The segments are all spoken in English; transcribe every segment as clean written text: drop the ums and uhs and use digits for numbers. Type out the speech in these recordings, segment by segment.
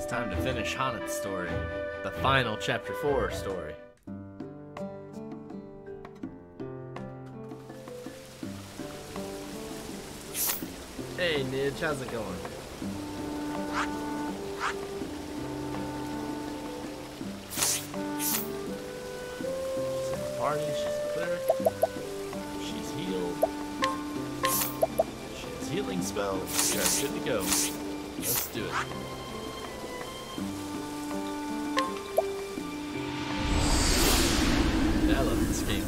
It's time to finish Hanet's story. The final chapter 4 story. Hey Nidge, how's it going? Party, she's a cleric. She's healed. She has healing spells. You're good to go. Let's do it. I love this game.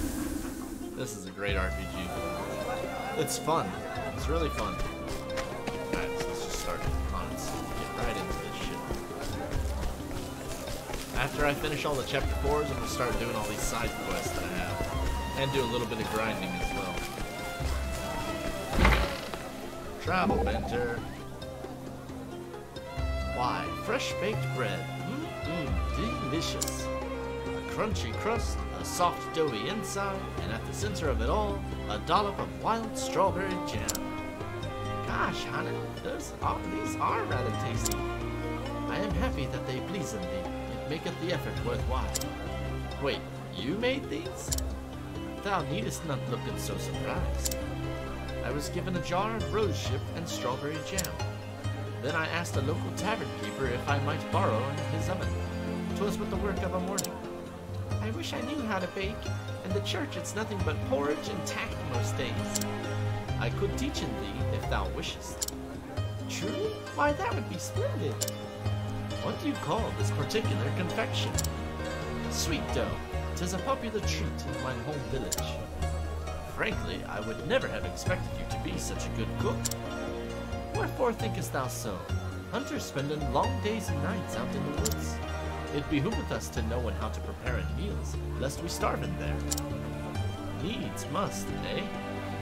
This is a great RPG. It's fun. It's really fun. Alright, so let's just start on it. Get right into this shit. After I finish all the chapter 4s, I'm gonna start doing all these side quests that I have. And do a little bit of grinding as well. Travel Benter. Why? Fresh baked bread. Delicious. A crunchy crust, a soft doughy inside, and at the center of it all, a dollop of wild strawberry jam. Gosh, Hanet, these are rather tasty. I am happy that they pleasen thee. It maketh the effort worthwhile. Wait, you made these? Thou needest not looking so surprised. I was given a jar of rose ship and strawberry jam. Then I asked a local tavern keeper if I might borrow his oven. 'Twas but the work of a morning. I wish I knew how to bake. In the church it's nothing but porridge and tack most days. I could teach in thee if thou wishest. Truly? Why, that would be splendid. What do you call this particular confection? Sweet dough. 'Tis a popular treat in my home village. Frankly, I would never have expected you to be such a good cook. Wherefore thinkest thou so? Hunters spending long days and nights out in the woods. It behooveth us to know how to prepare meals, lest we starve in there. Needs must, eh?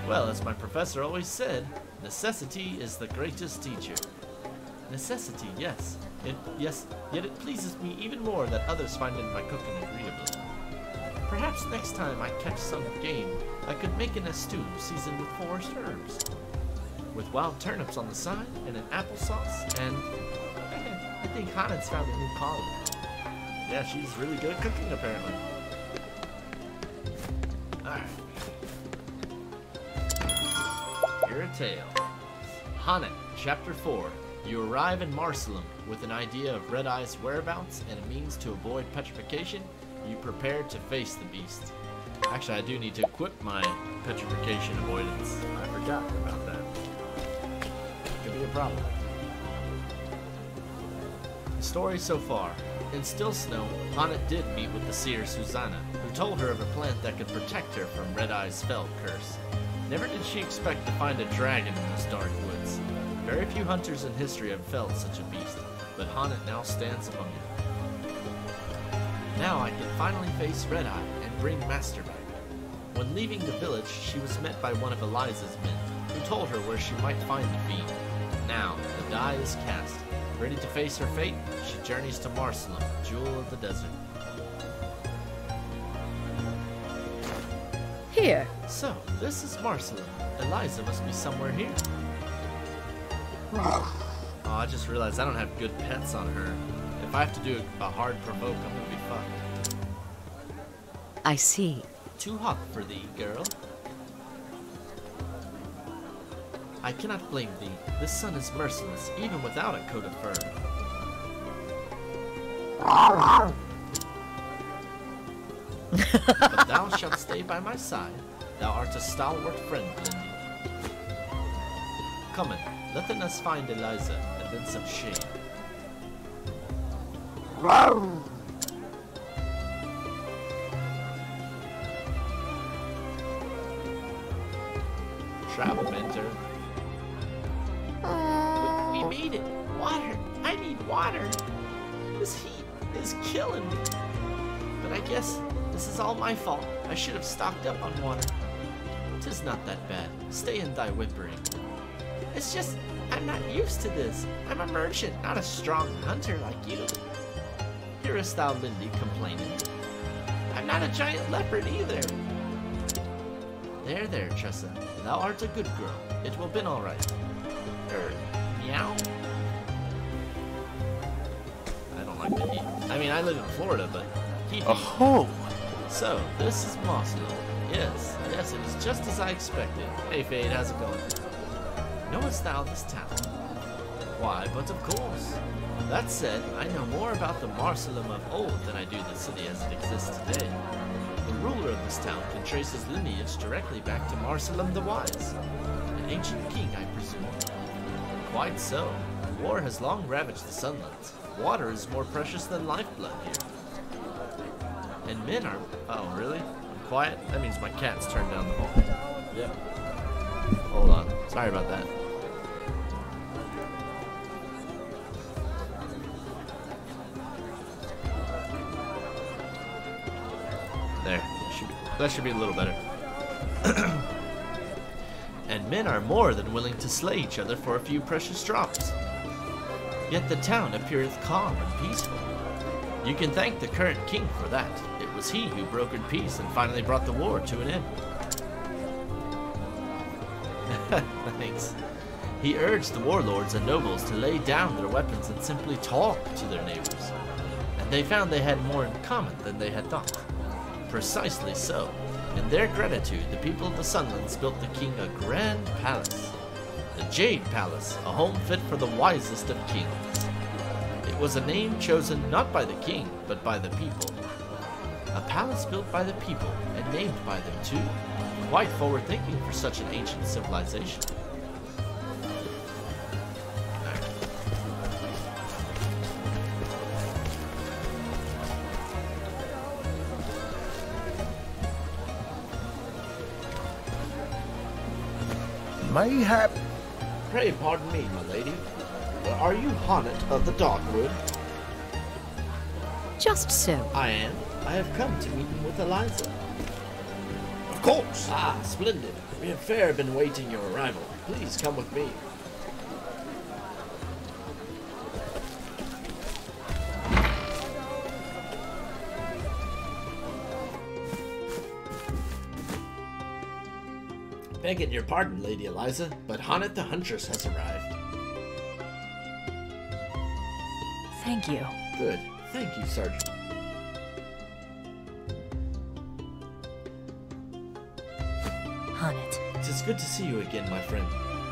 Well, as my professor always said, necessity is the greatest teacher. Necessity, yes. Yet it pleases me even more that others find in my cooking agreeable. Perhaps next time I catch some game, I could make in a stew seasoned with forest herbs. With wild turnips on the side, and an applesauce, and I think Hanet's found a new calling. Yeah, she's really good at cooking, apparently. Alright. Hear a tale. Hanet, Chapter 4. You arrive in Marcelum with an idea of Red Eye's whereabouts and a means to avoid petrification. You prepare to face the beast. Actually, I do need to equip my petrification avoidance. I forgot about that. Could be a problem. The story so far. In Still Snow, Hanet did meet with the seer Susanna, who told her of a plant that could protect her from Red Eye's fell curse. Never did she expect to find a dragon in those dark woods. Very few hunters in history have felled such a beast, but Hanet now stands among them. Now I can finally face Red Eye and bring Master back. When leaving the village, she was met by one of Eliza's men, who told her where she might find the fiend. Now, the die is cast. Ready to face her fate, she journeys to Marcelum, jewel of the desert. Here. So, this is Marcelum. Eliza must be somewhere here. Oh, I just realized I don't have good pets on her. If I have to do a hard provoke, I'm gonna be fucked. I see. Too hot for thee, girl. I cannot blame thee. The sun is merciless, even without a coat of fur. But thou shalt stay by my side. Thou art a stalwart friend, Lindy. Come in, let us find Eliza, and then some shade. Travel Mentor. We made it! Water! I need water! This heat is killing me. But I guess this is all my fault. I should have stocked up on water. 'Tis not that bad. Stay in thy whimpering. It's just, I'm not used to this. I'm a merchant, not a strong hunter like you. Hearest thou Lindy complaining? I'm not a giant leopard either. There, there, Tressa. Thou art a good girl. It will been all right. Meow? like the heat. I mean, I live in Florida, but heat. Oh! So, this is Marcelo. Yes, yes, it is just as I expected. Hey, Fade, how's it going? Knowest thou this town? Why, but of course. That said, I know more about the Marcelum of old than I do the city as it exists today. The ruler of this town can trace his lineage directly back to Marcelum the Wise, an ancient king, I presume. Quite so. War has long ravaged the Sunlands. Water is more precious than lifeblood here. And men are... Oh, really? I'm quiet? That means my cat's turned down the hall. Yep. Hold on. Sorry about that. There. That should be a little better. And men are more than willing to slay each other for a few precious drops. Yet the town appeareth calm and peaceful. You can thank the current king for that. It was he who brokered peace and finally brought the war to an end. Thanks. He urged the warlords and nobles to lay down their weapons and simply talk to their neighbors. And they found they had more in common than they had thought. Precisely so. In their gratitude, the people of the Sunlands built the king a grand palace. The Jade Palace, a home fit for the wisest of kings. It was a name chosen not by the king, but by the people. A palace built by the people, and named by them too. Quite forward-thinking for such an ancient civilization. Mayhap. Pray pardon me, my lady. Are you Honnet of the Darkwood? Just so. I am. I have come to meet with Eliza. Of course. Ah, splendid. We have fair been waiting your arrival. Please come with me. Begging your pardon, Lady Eliza, but Honnet the Huntress has arrived. Thank you. Good. Thank you, Sergeant. Honnet. It is good to see you again, my friend.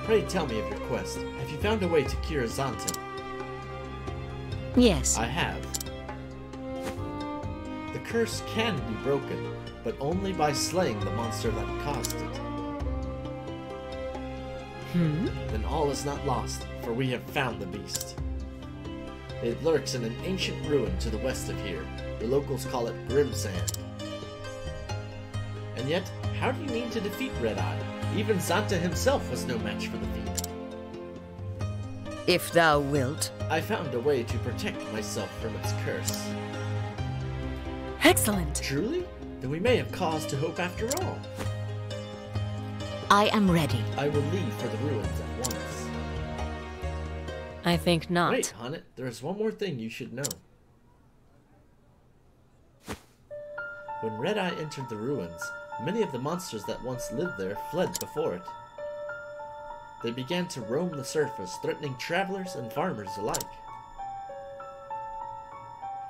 Pray tell me of your quest. Have you found a way to cure Zanta? Yes. I have. The curse can be broken, but only by slaying the monster that caused it. Then all is not lost, for we have found the beast. It lurks in an ancient ruin to the west of here. The locals call it Grimsand. And yet, how do you mean to defeat Red Eye? Even Zanta himself was no match for the feat. If thou wilt. I found a way to protect myself from its curse. Excellent. Truly? Then we may have cause to hope after all. I am ready. I will leave for the ruins at once. I think not. Wait, Honnet, there is one more thing you should know. When Red Eye entered the ruins, many of the monsters that once lived there fled before it. They began to roam the surface, threatening travelers and farmers alike.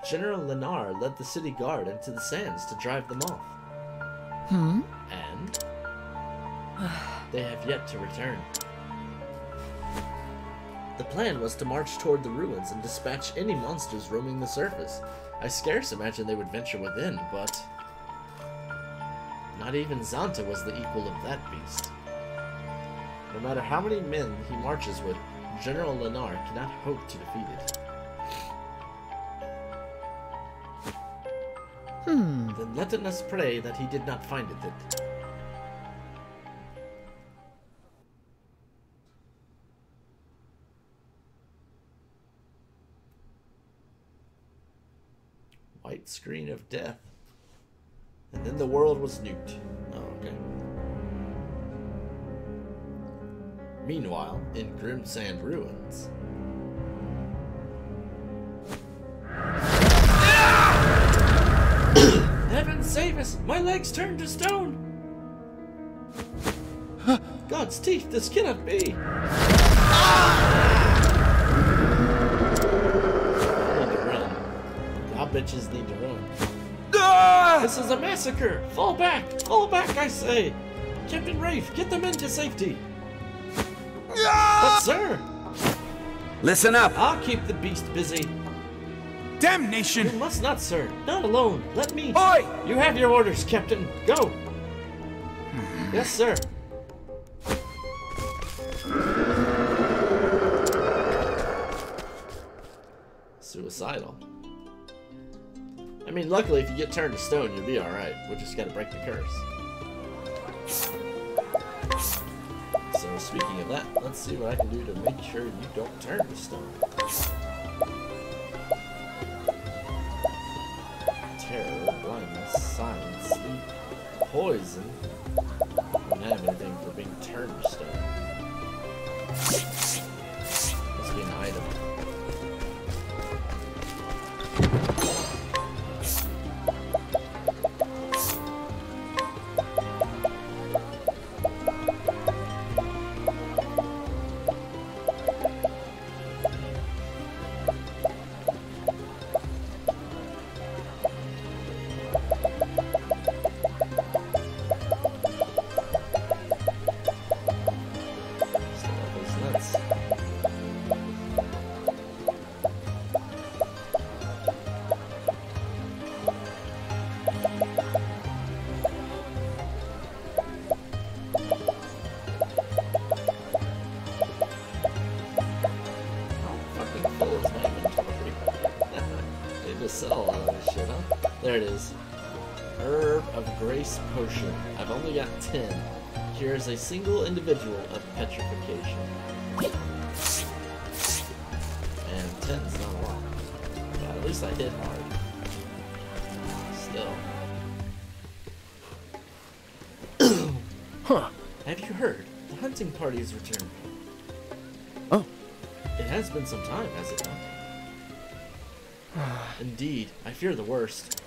General Lenar led the city guard into the sands to drive them off. And they have yet to return. The plan was to march toward the ruins and dispatch any monsters roaming the surface. I scarce imagine they would venture within, but not even Zanta was the equal of that beast. No matter how many men he marches with, General Lenar cannot hope to defeat it. Then let us pray that he did not find it. White screen of death. And then the world was nuked. Oh, okay. Meanwhile, in Grimsand ruins. Heaven save us! My legs turned to stone! God's teeth, this cannot be! I need to run. bitches need to run. Ah! This is a massacre! Fall back! Fall back, I say! Captain Rafe, get them into safety! But sir! Listen up! I'll keep the beast busy. Damnation! You must not, sir. Not alone. Let me. Oi! You have your orders, Captain. Go! Yes, sir. Suicidal. I mean, luckily, if you get turned to stone, you'll be alright. We just gotta break the curse. So, speaking of that, let's see what I can do to make sure you don't turn to stone. Terror, blindness, silence, sleep, poison. I don't have anything for being turned to stone. Must be an item. There it is. Herb of Grace Potion. I've only got 10. Cures a single individual of petrification. And 10's not a lot. But at least I hit hard. Still. Huh. Have you heard? The hunting party has returned. Oh. It has been some time, has it not? Indeed. I fear the worst.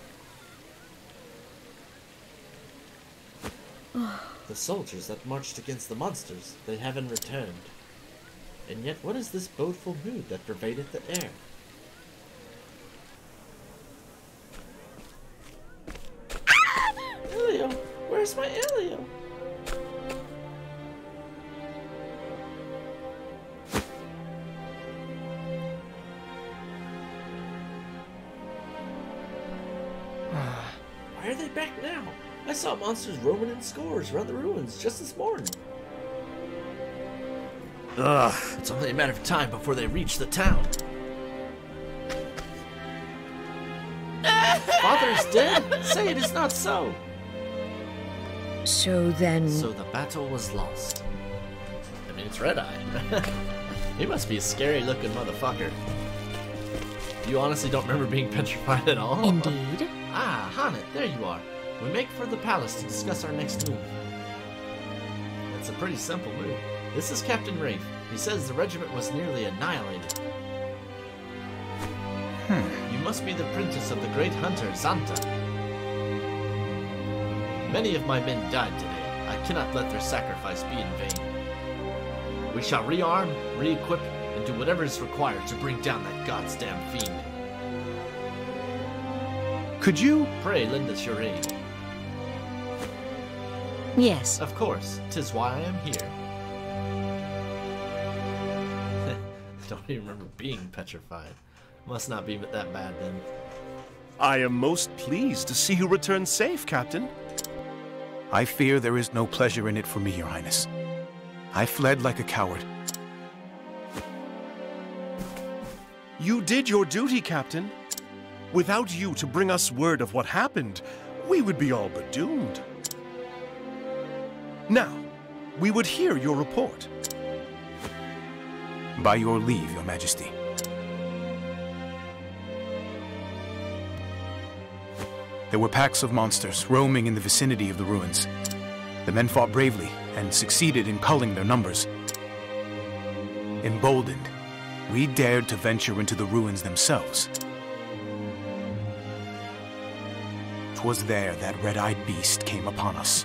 The soldiers that marched against the monsters, they haven't returned. And yet, what is this bodeful mood that pervadeth the air? Elio! Where's my Elio? Why are they back now? I saw monsters roaming in scores around the ruins just this morning. Ugh, it's only a matter of time before they reach the town. Father is dead? Say it is not so. So then... So the battle was lost. I mean, it's Red Eye. He must be a scary looking motherfucker. You honestly don't remember being petrified at all? Indeed. Ah, Hanet, there you are. We make for the palace to discuss our next move. It's a pretty simple move. This is Captain Rafe. He says the regiment was nearly annihilated. You must be the princess of the great hunter, Zanta. Many of my men died today. I cannot let their sacrifice be in vain. We shall rearm, re-equip, and do whatever is required to bring down that goddamn fiend. Could you? Pray lend us your aid. Yes. Of course, 'tis why I am here. Don't even remember being petrified. Must not be that bad then. I am most pleased to see you return safe, Captain. I fear there is no pleasure in it for me, Your Highness. I fled like a coward. You did your duty, Captain. Without you to bring us word of what happened, we would be all but doomed. Now, we would hear your report. By your leave, Your Majesty. There were packs of monsters roaming in the vicinity of the ruins. The men fought bravely and succeeded in culling their numbers. Emboldened, we dared to venture into the ruins themselves. 'Twas there that red-eyed beast came upon us.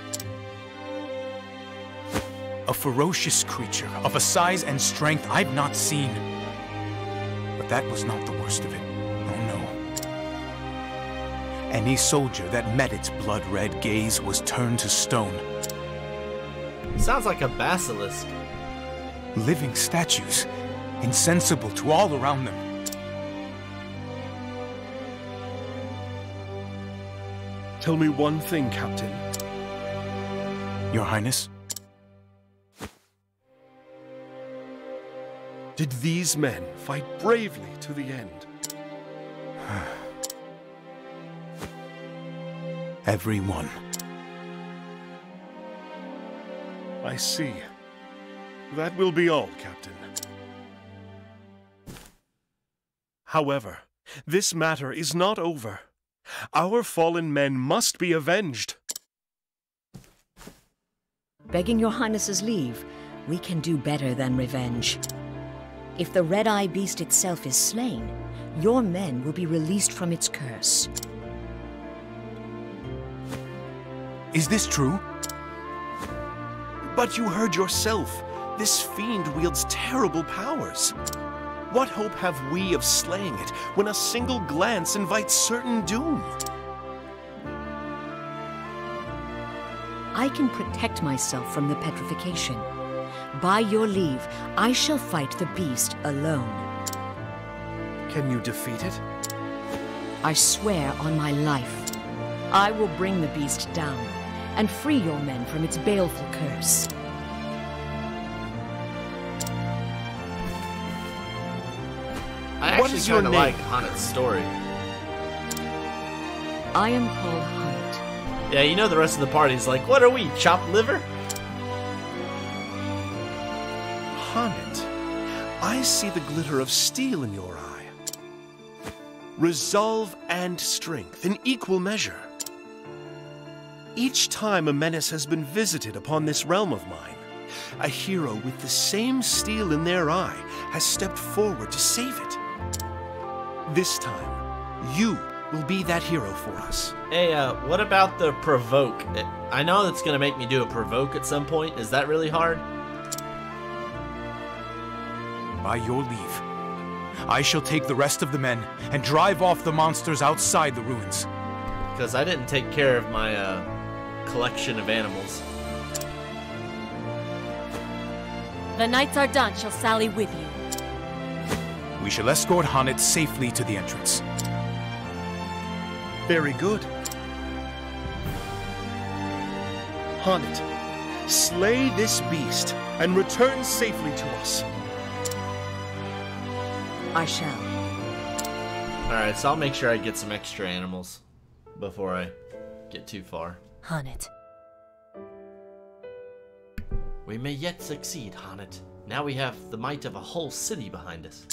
A ferocious creature of a size and strength I've not seen. But that was not the worst of it. Oh no. Any soldier that met its blood-red gaze was turned to stone. Sounds like a basilisk. Living statues, insensible to all around them. Tell me one thing, Captain. Your Highness? Did these men fight bravely to the end? Every one. I see. That will be all, Captain. However, this matter is not over. Our fallen men must be avenged. Begging your Highness's leave, we can do better than revenge. If the Red-Eye Beast itself is slain, your men will be released from its curse. Is this true? But you heard yourself. This fiend wields terrible powers. What hope have we of slaying it when a single glance invites certain doom? I can protect myself from the petrification. By your leave, I shall fight the beast alone. Can you defeat it? I swear on my life. I will bring the beast down and free your men from its baleful curse. I What actually is your kind of name? like Hanet's story. I am called Hanet. Yeah, you know the rest of the party's like, what are we, chopped liver? Hanet, I see the glitter of steel in your eye. Resolve and strength in equal measure. Each time a menace has been visited upon this realm of mine, a hero with the same steel in their eye has stepped forward to save it. This time, you will be that hero for us. Hey, what about the provoke? I know it's gonna make me do a provoke at some point. Is that really hard? By your leave, I shall take the rest of the men and drive off the monsters outside the ruins. Because I didn't take care of my collection of animals. The Knights Ardent shall sally with you. We shall escort Hanet safely to the entrance. Very good. Hanet, slay this beast and return safely to us. I shall. Alright, so I'll make sure I get some extra animals before I get too far. Hanet. We may yet succeed, Hanet. Now we have the might of a whole city behind us.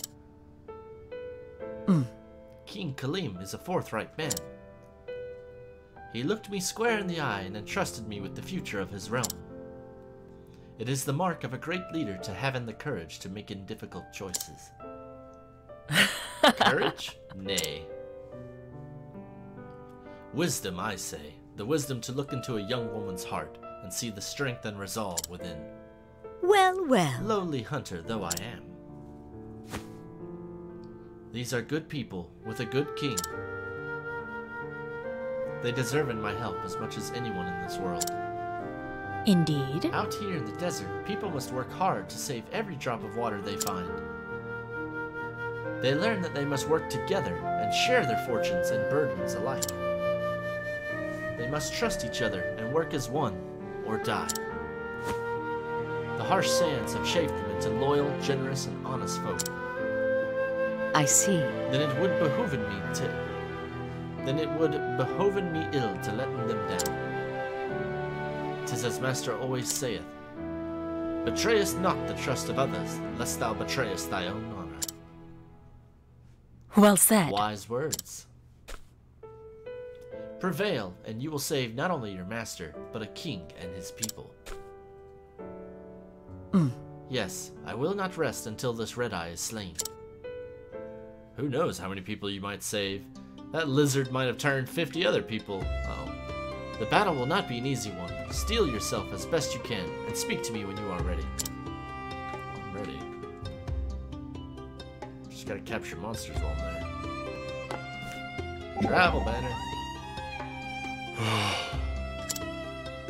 King Kalim is a forthright man. He looked me square in the eye and entrusted me with the future of his realm. It is the mark of a great leader to have the courage to make difficult choices. Courage? Nay. Wisdom, I say. The wisdom to look into a young woman's heart and see the strength and resolve within. Well, well. Lowly hunter though I am. These are good people with a good king. They deserve my help as much as anyone in this world. Indeed. Out here in the desert, people must work hard to save every drop of water they find. They learn that they must work together and share their fortunes and burdens alike. They must trust each other and work as one, or die. The harsh sands have shaped them into loyal, generous, and honest folk. I see. Then it would behoven me ill to let them down. 'Tis as Master always saith, betrayest not the trust of others, lest thou betrayest thy own honor. Well said. Wise words. Prevail, and you will save not only your master, but a king and his people. Yes, I will not rest until this Red-Eye is slain. Who knows how many people you might save? That lizard might have turned 50 other people. Uh-oh. The battle will not be an easy one. Steel yourself as best you can, and speak to me when you are ready. I'm ready. Just gotta capture monsters while I'm there. Travel banner.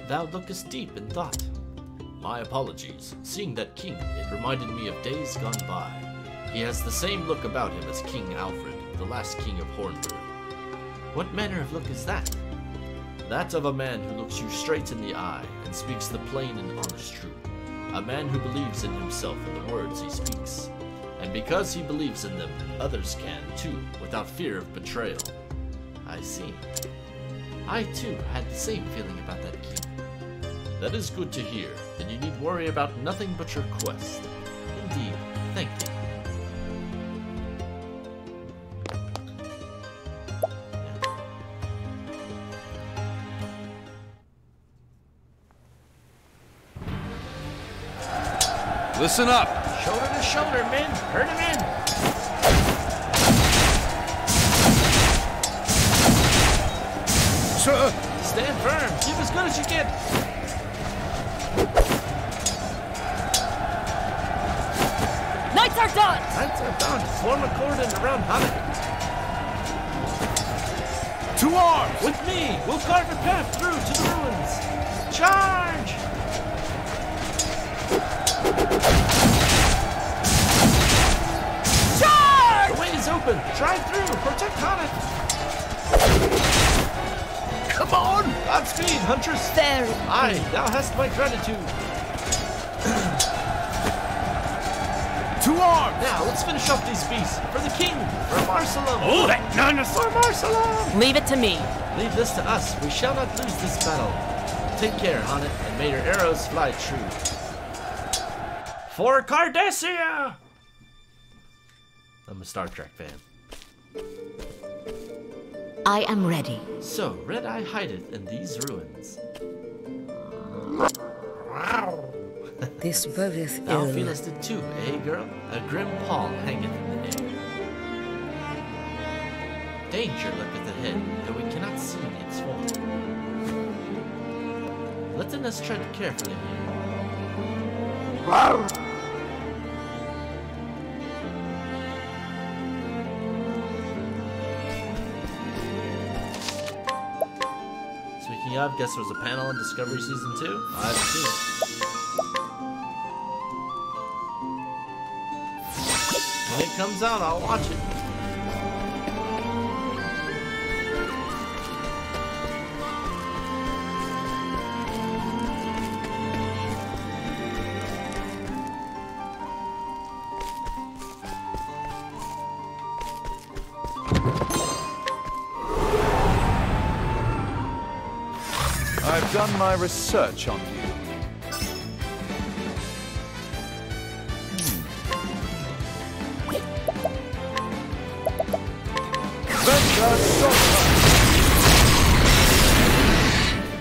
Thou lookest deep in thought. My apologies. Seeing that king, it reminded me of days gone by. He has the same look about him as King Alfred, the last king of Hornburg. What manner of look is that? That of a man who looks you straight in the eye and speaks the plain and honest truth. A man who believes in himself and the words he speaks. And because he believes in them, others can, too, without fear of betrayal. I see. I, too, had the same feeling about that king. That is good to hear. Then you need worry about nothing but your quest. Indeed, thank you. Listen up! Shoulder to shoulder, men! Herd him in! Sir! Stand firm! Keep as good as you can! Knights are done! Knights are done! Form a cordon around Hanukkah! To arms! With me! We'll carve a path through to the ruins! Charge! Charge! The way is open! Drive through! Protect Hanukkah! Come on! Godspeed, Huntress! Very. Aye, thou hast my gratitude! To arms! Now, let's finish off these beasts! For the king! For Marsalam! Oh, that nonsense! For Marsalam! Leave it to me. Leave this to us. We shall not lose this battle. Take care, Hanukkah, and may your arrows fly true. For Cardassia! I'm a Star Trek fan. I am ready. So, Red Eye hideth in these ruins. This bodeth Thou ill. feelest it too, eh, girl? A grim pall hangeth in the air. Danger lurketh ahead, though we cannot see its form. Let us tread carefully here. Speaking of, guess there was a panel on Discovery Season 2? I haven't seen it. When it comes out, I'll watch it. I've done my research on you.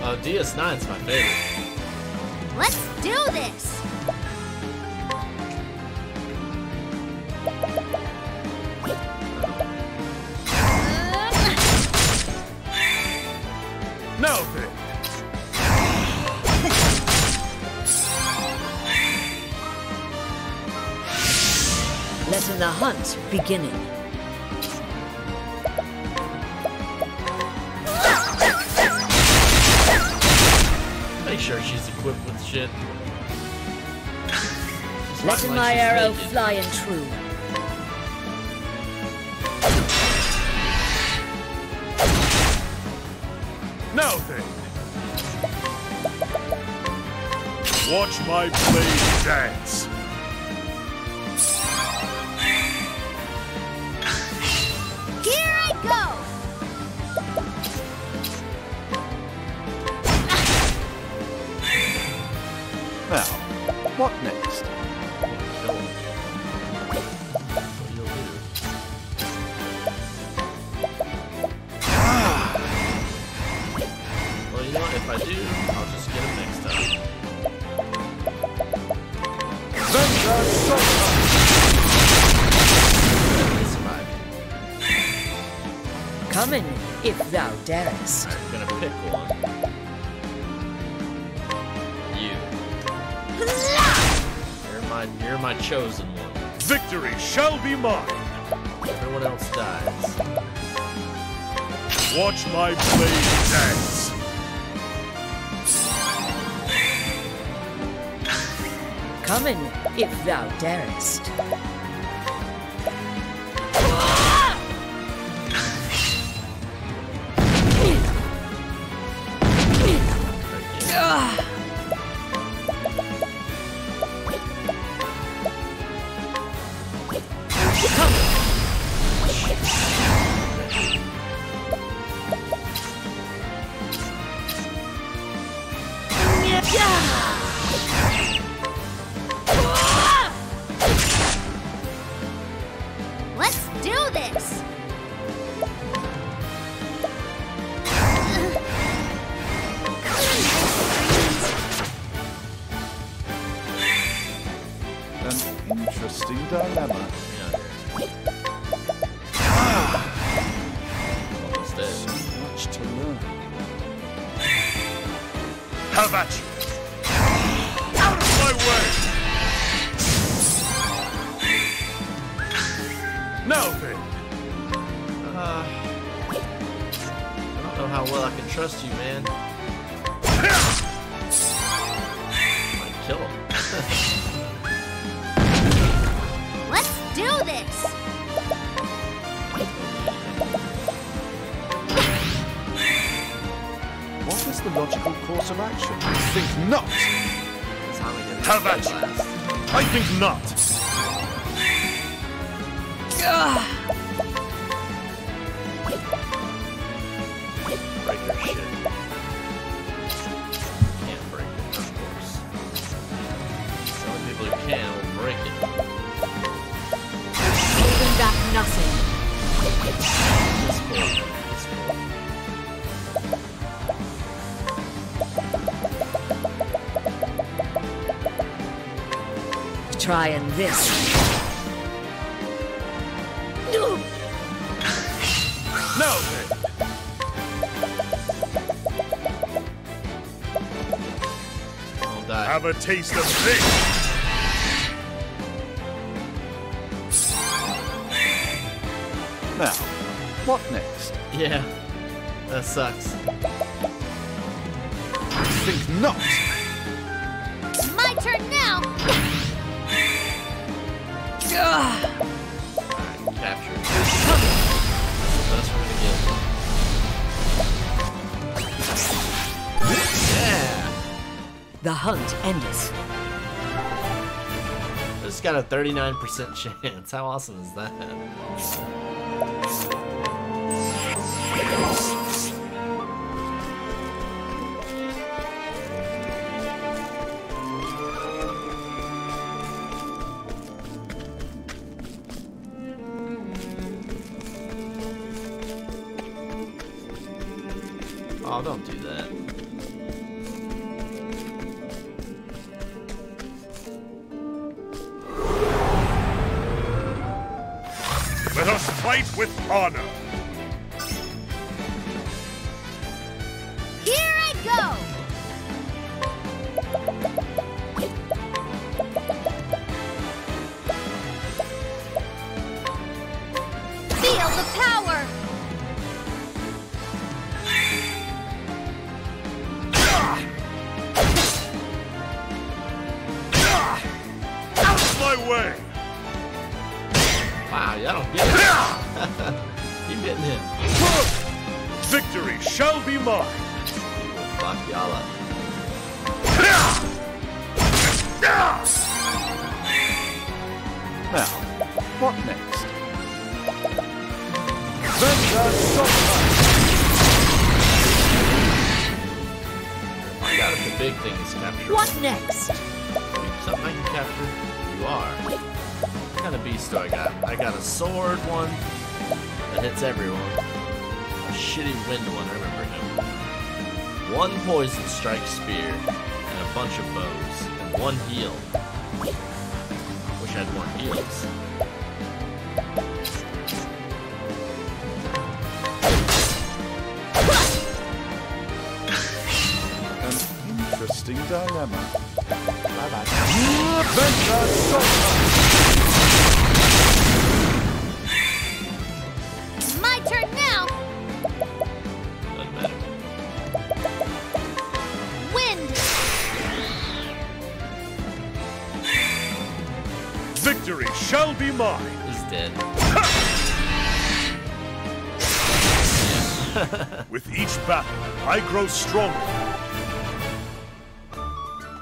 Oh, DS9's my favorite. Let's do this. Now then! Letting the hunt beginning. Make sure she's equipped with shit. Letting my arrow fly and true. Now then! Watch my blade dance! Here I go. Now, what next? Well, you know what? If I do, I'll just get him next time. Coming, if thou darest. I'm gonna pick one. You. You're my chosen one. Victory shall be mine! Everyone else dies. Watch my blade dance! coming, if thou darest. Let's do this! An interesting dilemma. Almost dead. So much to learn. How about you? Out of my way! Now then! I don't know how well I can trust you, man. Might kill him. Let's do this! What is the logical course of action? I think not! That's how we get How about dead you? last. I think not! Break your shit. Can't break it, of course. The only people who can will break it. Holding back nothing. It's cool. It's cool. Trying this. Now then! I'll die. Have a taste of this! Now, what next? Yeah, that sucks. I think not! My turn now! Alright, capture it. That's what we're gonna get. Yeah! The hunt endeth. It's got a 39% chance. How awesome is that? Oh, don't do that. Let us fight with honor! Here I go! Feel the power! Out of my way! Wow, y'all don't get it. Keep hitting him. Victory shall be mine! He will fuck y'all up. Now, what next? Venture I got it. The big thing is capture. What next? Something I can capture. You are. What kind of beast do I got? I got a sword one that hits everyone. A shitty wind one, remember him. One poison strike spear, and a bunch of bows, and one heal. Wish I had more heals. An interesting dilemma. Bye-bye. My turn now! Doesn't matter. Wind! shall be mine. He's dead. With each battle, I grow stronger.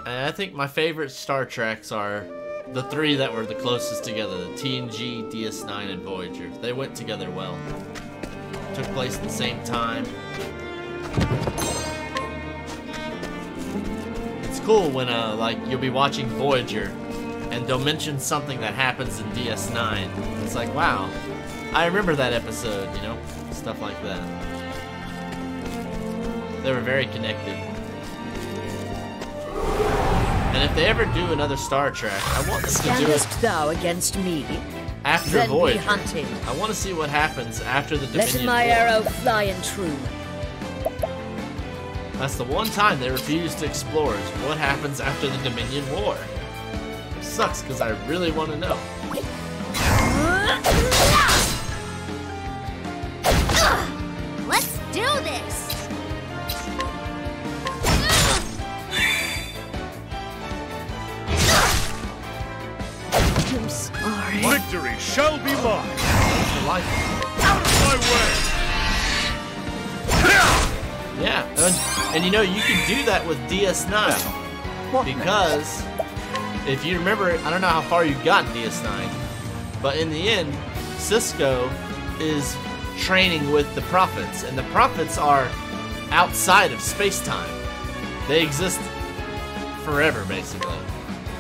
And I think my favorite Star Treks are the three that were the closest together, the TNG, DS9, and Voyager. They went together well. Took place at the same time. It's cool when like you'll be watching Voyager and they'll mention something that happens in DS9. It's like, wow, I remember that episode, you know? Stuff like that. They were very connected. And if they ever do another Star Trek, I want them to do it Standest thou against me? after Then be Voyager. hunted. I want to see what happens after the Dominion Let my War. arrow fly and true. That's the one time they refuse to explore is what happens after the Dominion War. It sucks because I really want to know. Let's do this! I'm sorry. Victory shall be mine. I like Out of my way. it. Yeah, and you know, you can do that with DS9. What Because if you remember, I don't know how far you've gotten DS9, but in the end, Cisco is training with the prophets, and the prophets are outside of space-time. They exist forever, basically.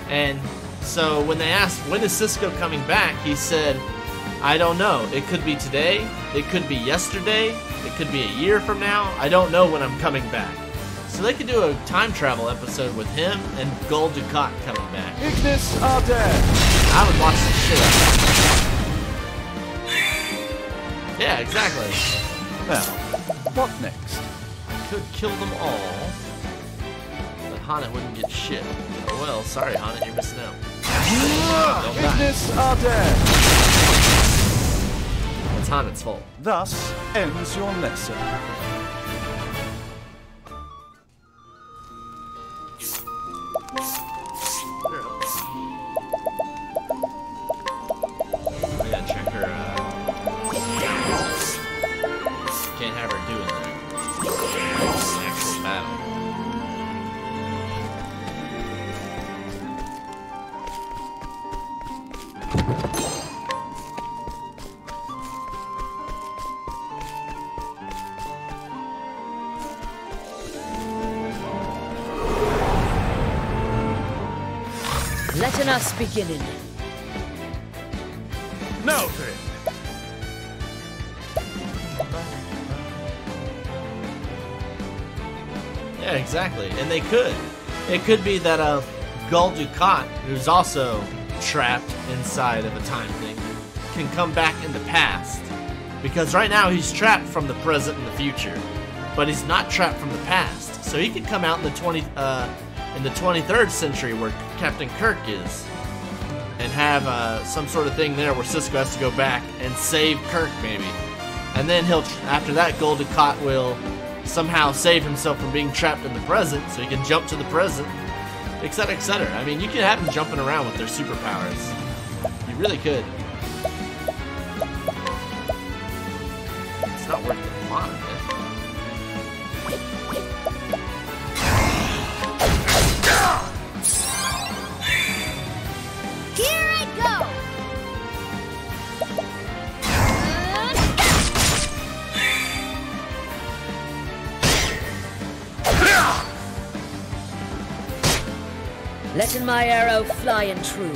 And so when they asked, when is Cisco coming back, he said, I don't know. It could be today, it could be yesterday, it could be a year from now. I don't know when I'm coming back. So they could do a time travel episode with him and Gul Dukat coming back. Ignis Arder! I would watch the shit out of it. Yeah, exactly. Now, what next? Could kill them all, but Hanet wouldn't get shit. Oh well, sorry Hanet, you're missing out. Don't die. Ignis Arder! It's Hanet's fault. Thus ends your lesson. I gotta check her, can't have her doing that. Actual battle. Let us begin. Now then. Yeah, exactly. And they could. It could be that Gul Dukat, who's also trapped inside of a time thing, can come back in the past. Because right now he's trapped from the present and the future. But he's not trapped from the past. So he could come out in the 23rd century where Captain Kirk is. And have some sort of thing there where Cisco has to go back and save Kirk, maybe. And then after that, Gul Dukat will somehow save himself from being trapped in the present, so he can jump to the present, etc., etc. I mean, you can have them jumping around with their superpowers. You really could. It's not worth the plot, man. Here I go! Let my arrow fly and true.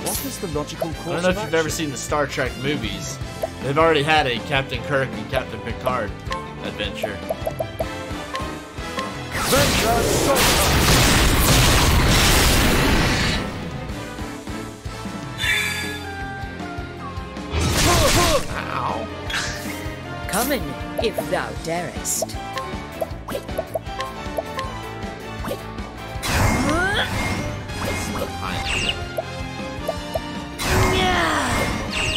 What is the logical course I don't know if of you've ever action? seen the Star Trek movies. They've already had a Captain Kirk and Captain Picard adventure. Venture Soccer! Ow. Come in, if thou darest. Slip behind you.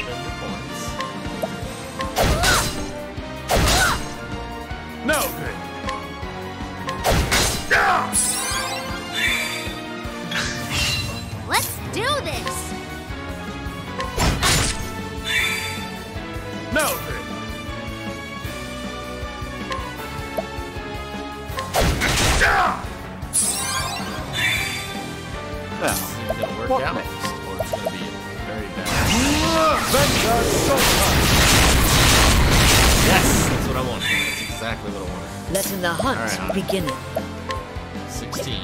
Spend your points. Now, This isn't gonna work what out, next? or it's gonna be very bad. Venture Sultan! Yes, that's what I wanted. That's exactly what I wanted. Letting the hunt Alright. begin. 16,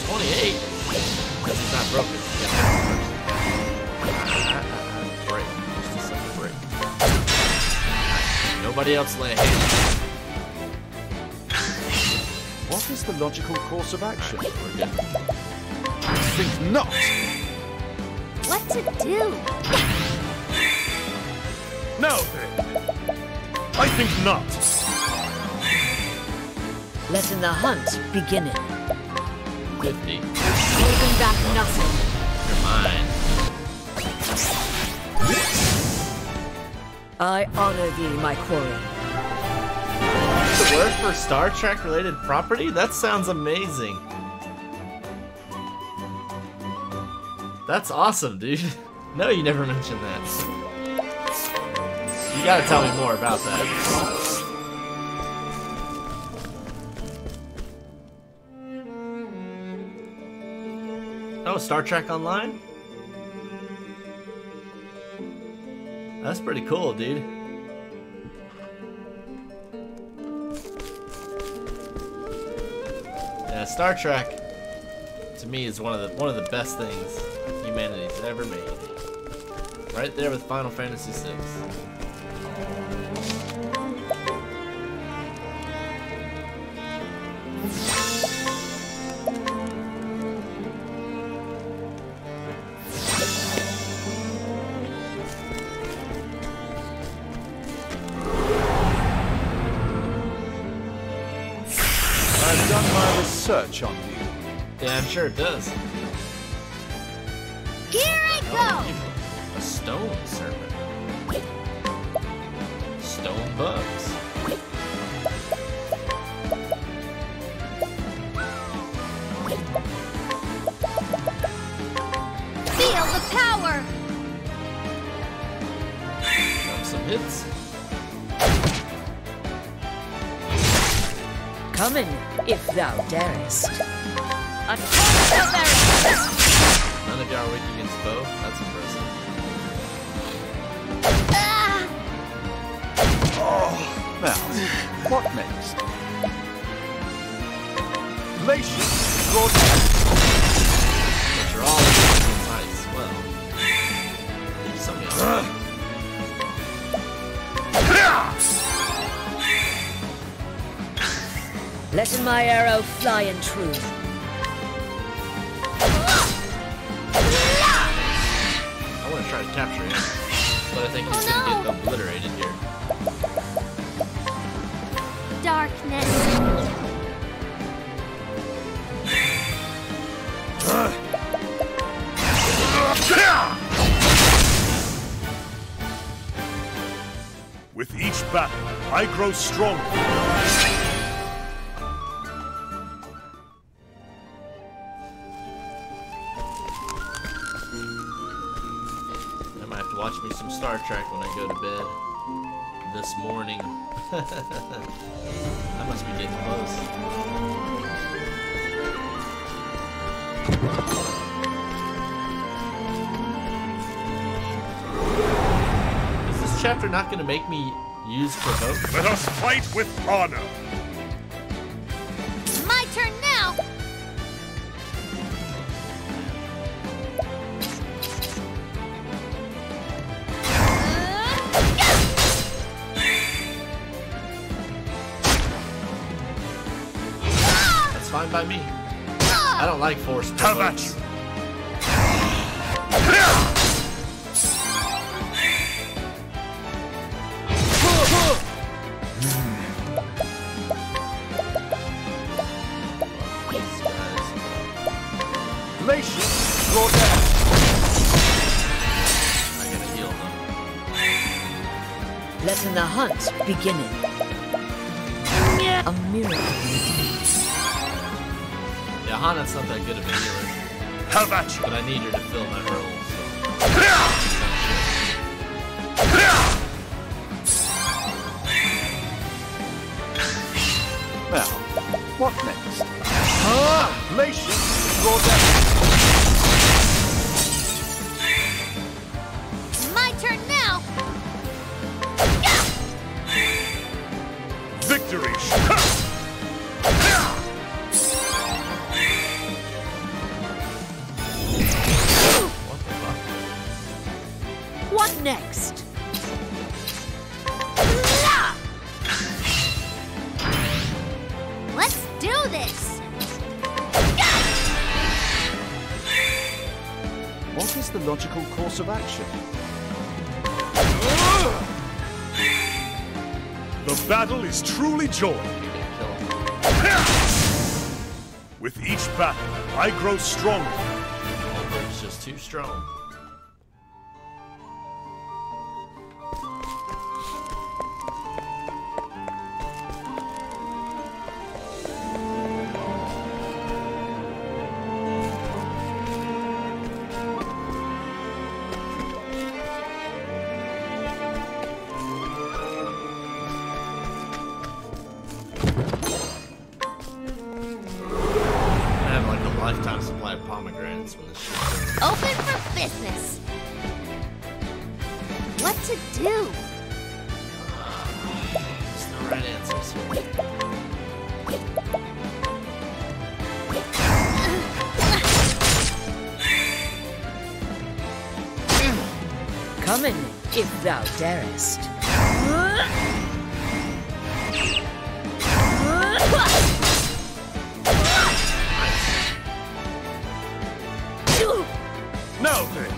28. Because it's not broken. Break. Just a second break. Nobody else lay a hand. What is the logical course of action? We're good. Think not! What to do? Now then, I think not. Letting the hunt begin. 50. Holding back nothing. You're mine. I honor thee, my quarry. The word for Star Trek related property? That sounds amazing. That's awesome, dude. No, you never mentioned that. You gotta tell me more about that. Oh, Star Trek Online? That's pretty cool, dude. Yeah, Star Trek to me is one of the best things humanity's ever made. Right there with Final Fantasy VI. I've done my research on you. Yeah, I'm sure it does. Here I go! A stone serpent. Stone bugs. Feel the power! Got some hits. Coming, if thou darest. Octopath Traveler! None of y'all are weak against bow. That's impressive. Ah! Now, what next? Glacier, draw down. But you're all weak against ice. Well, leave some of y'all. Letting my arrow fly in truth. I want to try to capture him, but I think he's gonna get obliterated here. Darkness. With each battle, I grow stronger. I might have to watch me some Star Trek when I go to bed this morning. I must be getting close. Is this chapter not going to make me use provoke? Let us fight with honor. My turn now! That's fine by me. I don't like forced Have at provokes. you. These guys. Glacier, draw down. I gotta heal them. Letting the hunt begin. A miracle indeed. Yeah, Hana's not that good of a healer, Have at you. but I need her to fill my role, Now, what next? Glacier, explore depth. My turn now. Victory! What the fuck? What next? Let's do this. What is the logical course of action? The battle is truly joy. You're gonna kill him. With each battle, I grow stronger. Holberg's just too strong. I have like a lifetime supply of pomegranates when this shit's over. Open for business. What to do? There's no right answers here. Come in, if thou darest. Now then.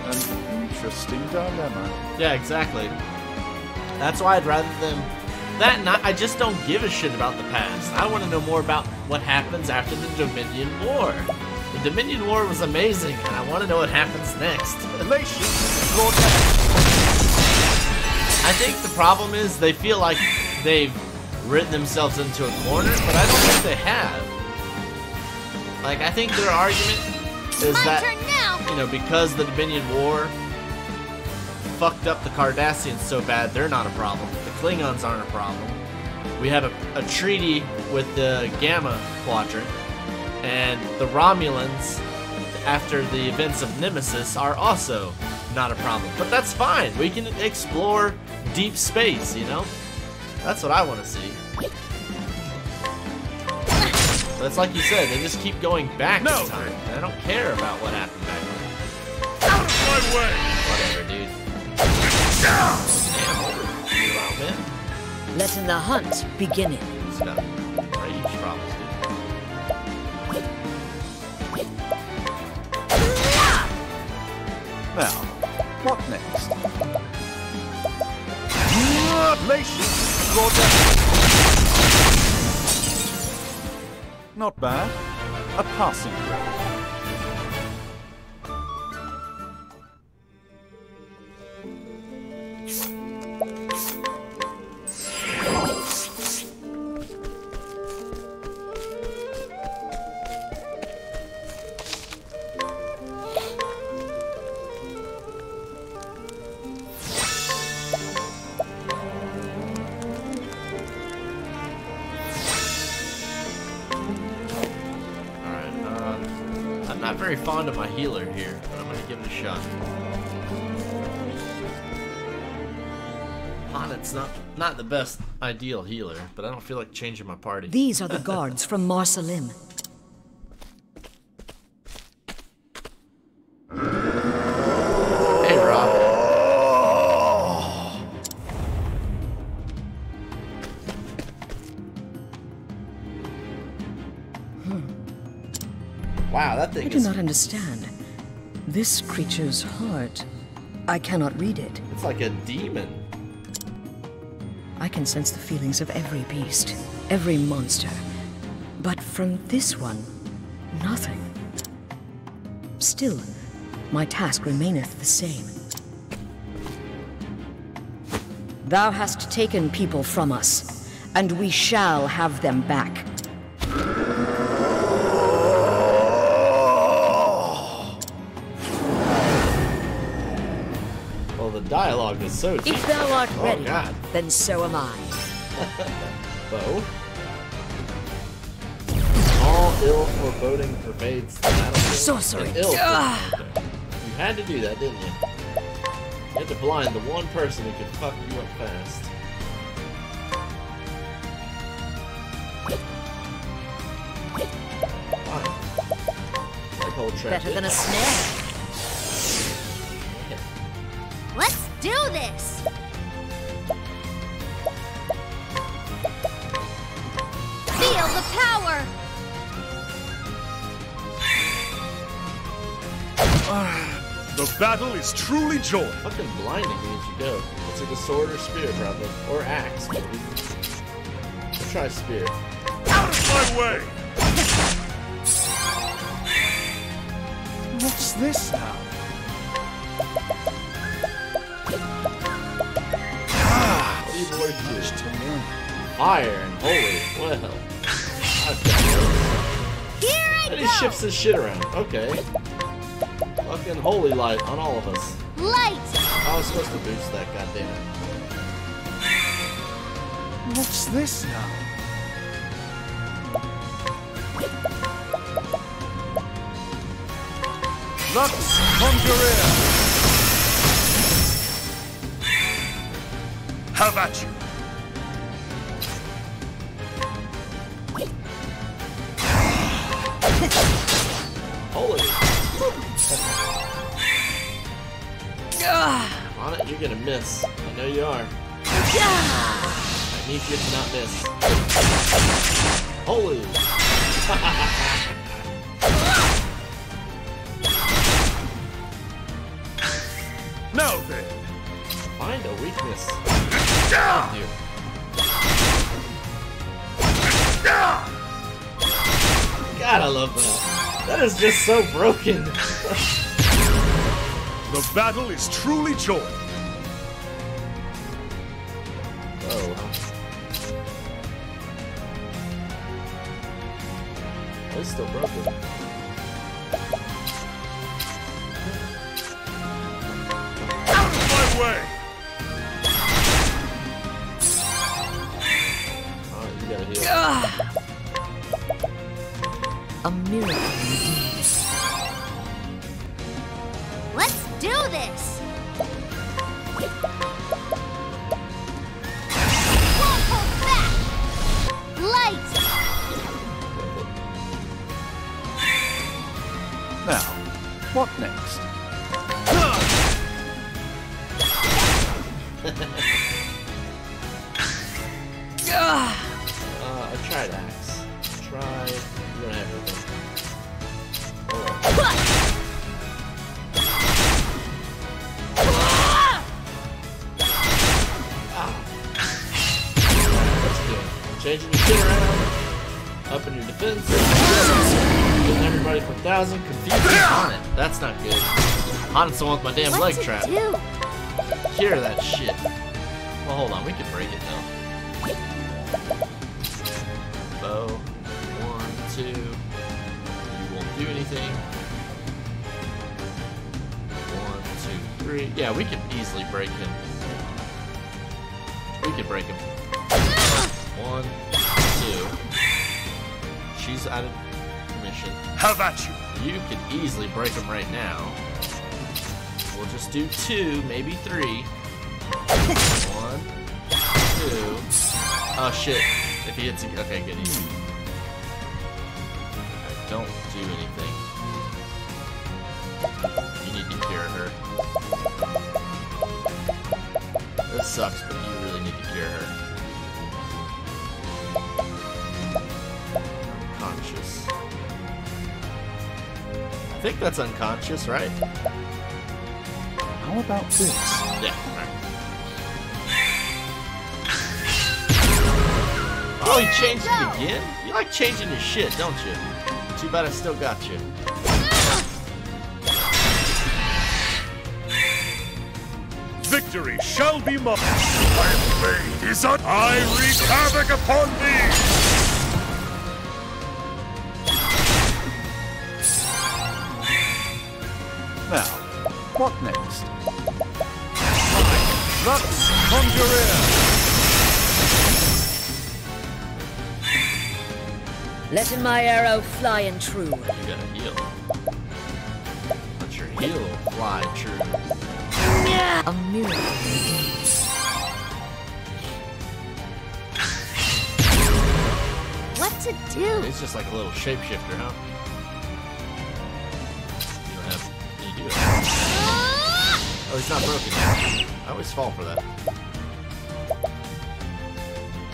An interesting dilemma. Yeah, exactly. That's why I'd rather them... That and I just don't give a shit about the past. I want to know more about what happens after the Dominion War. The Dominion War was amazing, and I want to know what happens next. Elation, explore depth. I think the problem is they feel like they've written themselves into a corner, but I don't think they have. Like, I think their argument is My that, turn now. you know, because the Dominion War fucked up the Cardassians so bad, they're not a problem. The Klingons aren't a problem. We have a treaty with the Gamma Quadrant, and the Romulans, after the events of Nemesis, are also not a problem. But that's fine. We can explore deep space, you know? That's what I want to see. But it's like you said, they just keep going back in time. And I don't care about what happened back then. Out of my way! Whatever, dude. Damn, over. You out, man. Letting the hunt begin. He's got rage problems, dude. Now, what next? Elation, explore depth. Not bad. A passing grade. I'm not very fond of my healer here, but I'm gonna give it a shot. Hanet's not the best ideal healer, but I don't feel like changing my party. These are the guards from Marsalim. Hey, Rob. Wow, that thing I do is... not understand. This creature's heart. I cannot read it. It's like a demon. I can sense the feelings of every beast, every monster. But from this one, nothing. Still, my task remaineth the same. Thou hast taken people from us, and we shall have them back. Well, Well, the dialogue is so deep. If thou art ready, God. then so am I. Bow. All ill foreboding pervades the battlefield. Sorcery. And ill. Okay. You had to do that, didn't you? You had to blind the one person who could fuck you up fast. Fine. Like whole trap. Better than a snare. Let's do this! Feel the power! The battle is truly joy. Fucking blinding means you go. It's like a sword or spear, probably. Or axe, maybe. We'll try spear. Out of my way! What's this now? What evil are you? Much to learn. Fire and holy. Well. Here I And he go! shifts his shit around. Okay. Fucking holy light on all of us. Light! I was supposed to boost that, goddammit. What's this now? Lux Conjurer! Have at you! Holy. On it, you're gonna miss. I know you are. I need you to not miss. Holy. Now then! Find a weakness. Thank you. God, I love that. That is just so broken. The battle is truly joy. Oh. It's still broken. Out of my way! Alright, you gotta heal. A miracle indeed. Let's do this! Won't hold back! Light! Now, what next? I tried axe. Try. You don't have anything. Changing your shit around, upping your defense, getting everybody from 1,000, confusing on it. That's not good. Honest's the one with my damn leg What's it trap. do? Hear that shit. Well, hold on, we can break it now. Bow, 1, 2. You won't do anything. 1, 2, 3. Yeah, we can easily break him. We can break him. 1, 2. She's out of commission. Have at you! You can easily break him right now. We'll just do 2, maybe 3. 1, 2. Oh shit. If he hits again. Okay, good. Easy. Okay, don't do anything. You need to cure her. This sucks, but you really need to cure her. Unconscious. I think that's unconscious, right? How about this? Yeah, right. Oh, he changed it again? You like changing your shit, don't you? Too bad I still got you. Victory shall be mine! My blade is on! I wreak havoc upon thee! Now, what next? Not conjurer! Letting my arrow fly and true. You gotta heal. Let your heal fly true. A miracle indeed. What to do? It's just like a little shapeshifter, huh? You don't have. You do it. Oh, he's not broken. I always fall for that.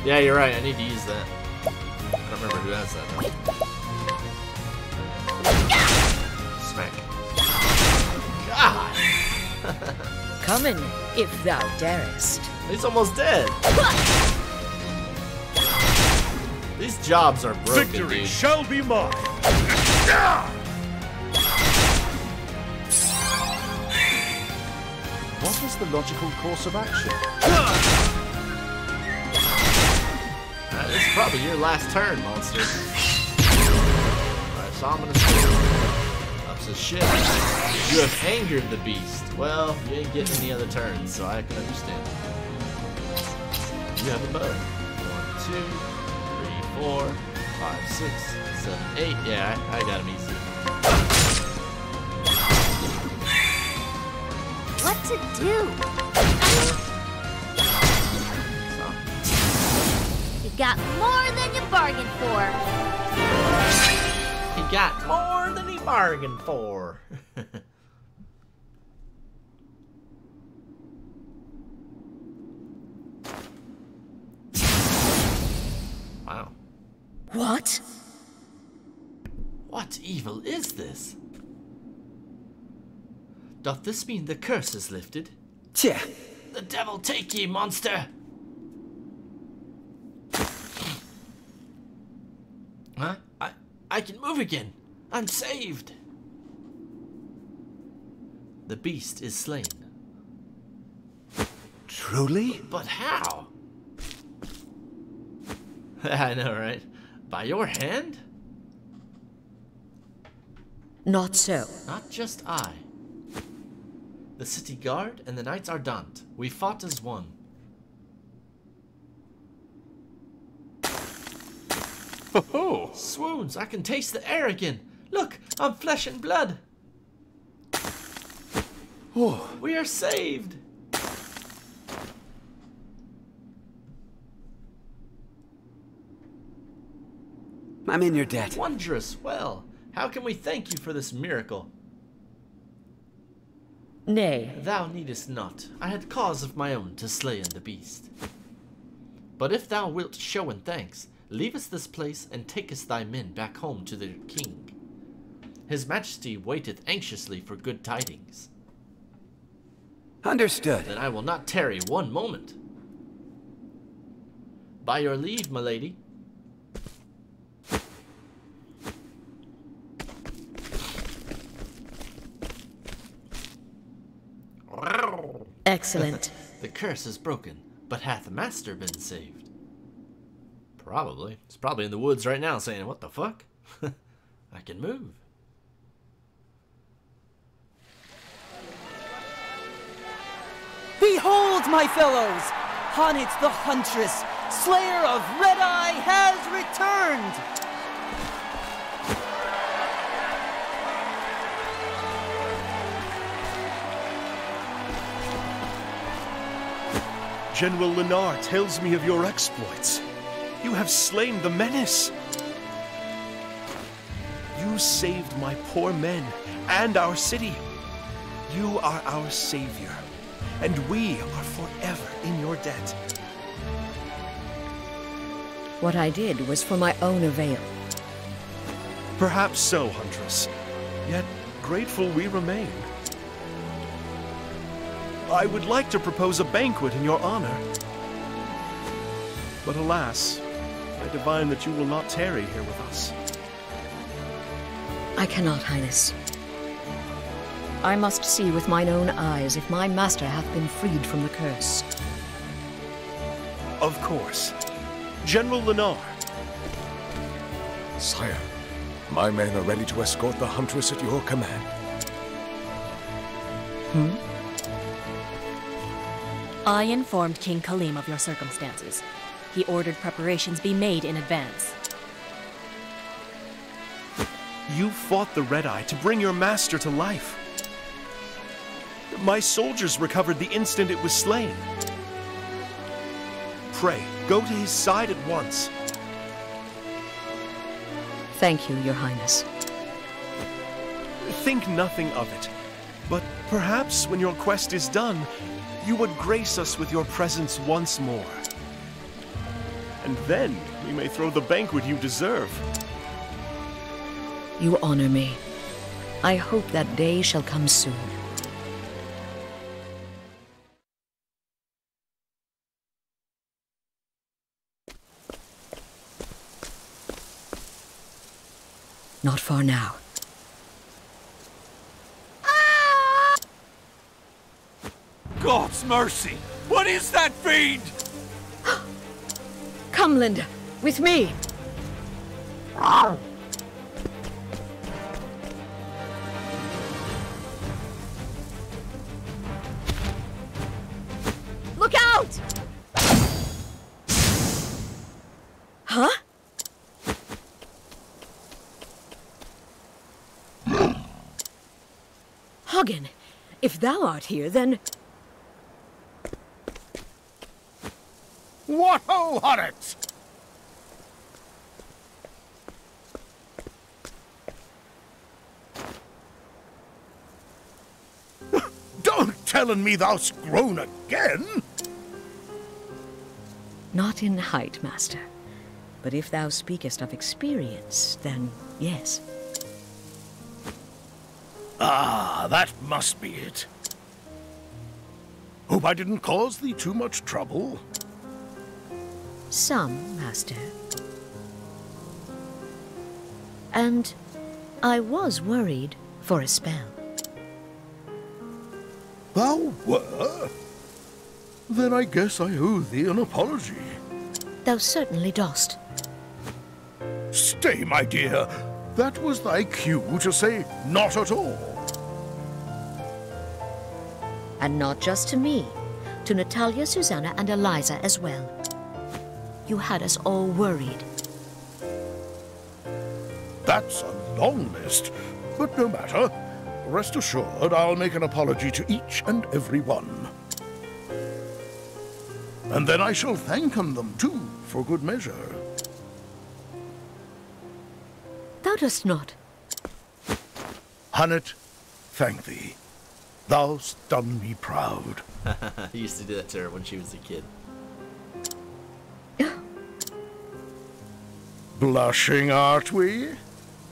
Yeah, you're right. I need to use that. I don't remember who has that though. Smack. God! Coming, if thou darest. He's almost dead. These jobs are broken, Victory dude. shall be mine! What is the logical course of action? This is probably your last turn, monster. Alright, so I'm gonna say ups his shit. You have angered the beast. Well, you ain't getting any other turns, so I can understand. You have a bow. 1, 2, 3, 4, 5, 6, 7, 8. Yeah, I got him easy. What to do? You got more than you bargained for. He got more than he bargained for. Wow. What? What evil is this? Doth this mean the curse is lifted? Tja, The devil take ye, monster! Huh? I can move again. I'm saved. The beast is slain. truly? But how? I know, right? By your hand? Not so. Not just I. The city guard and the knights are done. We fought as one. Oh, Swoons, I can taste the air again. Look, I'm flesh and blood. Oh, We are saved. I'm in your debt. Wondrous. Well, how can we thank you for this miracle? Nay, Thou needest not. I had cause of my own to slay the beast. But if thou wilt show in thanks, leave us this place and take us thy men back home to their king. His majesty waiteth anxiously for good tidings. Understood. Then I will not tarry one moment. By your leave, my lady. excellent. The curse is broken, but hath the master been saved? Probably. He's probably in the woods right now saying, what the fuck? I can move. Behold, my fellows! Hanit the Huntress, Slayer of Red Eye, has returned! General Lenar tells me of your exploits. You have slain the menace. You saved my poor men and our city. You are our savior, and we are forever in your debt. What I did was for my own avail. Perhaps so, Huntress. Yet grateful we remain. I would like to propose a banquet in your honor. But alas, I divine that you will not tarry here with us. I cannot, Highness. I must see with mine own eyes if my master hath been freed from the curse. Of course. General Lenar. Sire, my men are ready to escort the Huntress at your command. I informed King Kalim of your circumstances. He ordered preparations be made in advance. You fought the Red Eye to bring your master to life. My soldiers recovered the instant it was slain. Pray, go to his side at once. Thank you, Your Highness. Think nothing of it. But perhaps when your quest is done, you would grace us with your presence once more. And then we may throw the banquet you deserve. You honor me. I hope that day shall come soon. Not far now. God's mercy! What is that fiend? Come, Linda, with me. Look out! Huh? Hagen, if thou art here, then... What ho, Hornet! Don't tellin' me thou'st grown again! Not in height, master. But if thou speakest of experience, then yes. Ah, that must be it. Hope I didn't cause thee too much trouble. Some, master. And I was worried for a spell. Thou were? Then I guess I owe thee an apology. Thou certainly dost. Stay, my dear. That was thy cue to say not at all. And not just to me. To Natalia, Susanna, and Eliza as well. You had us all worried. That's a long list, but no matter. Rest assured, I'll make an apology to each and every one. And then I shall thank them, too, for good measure. Thou dost not. Hannet, thank thee. Thou'st done me proud. I used to do that to her when she was a kid. Blushing, art we?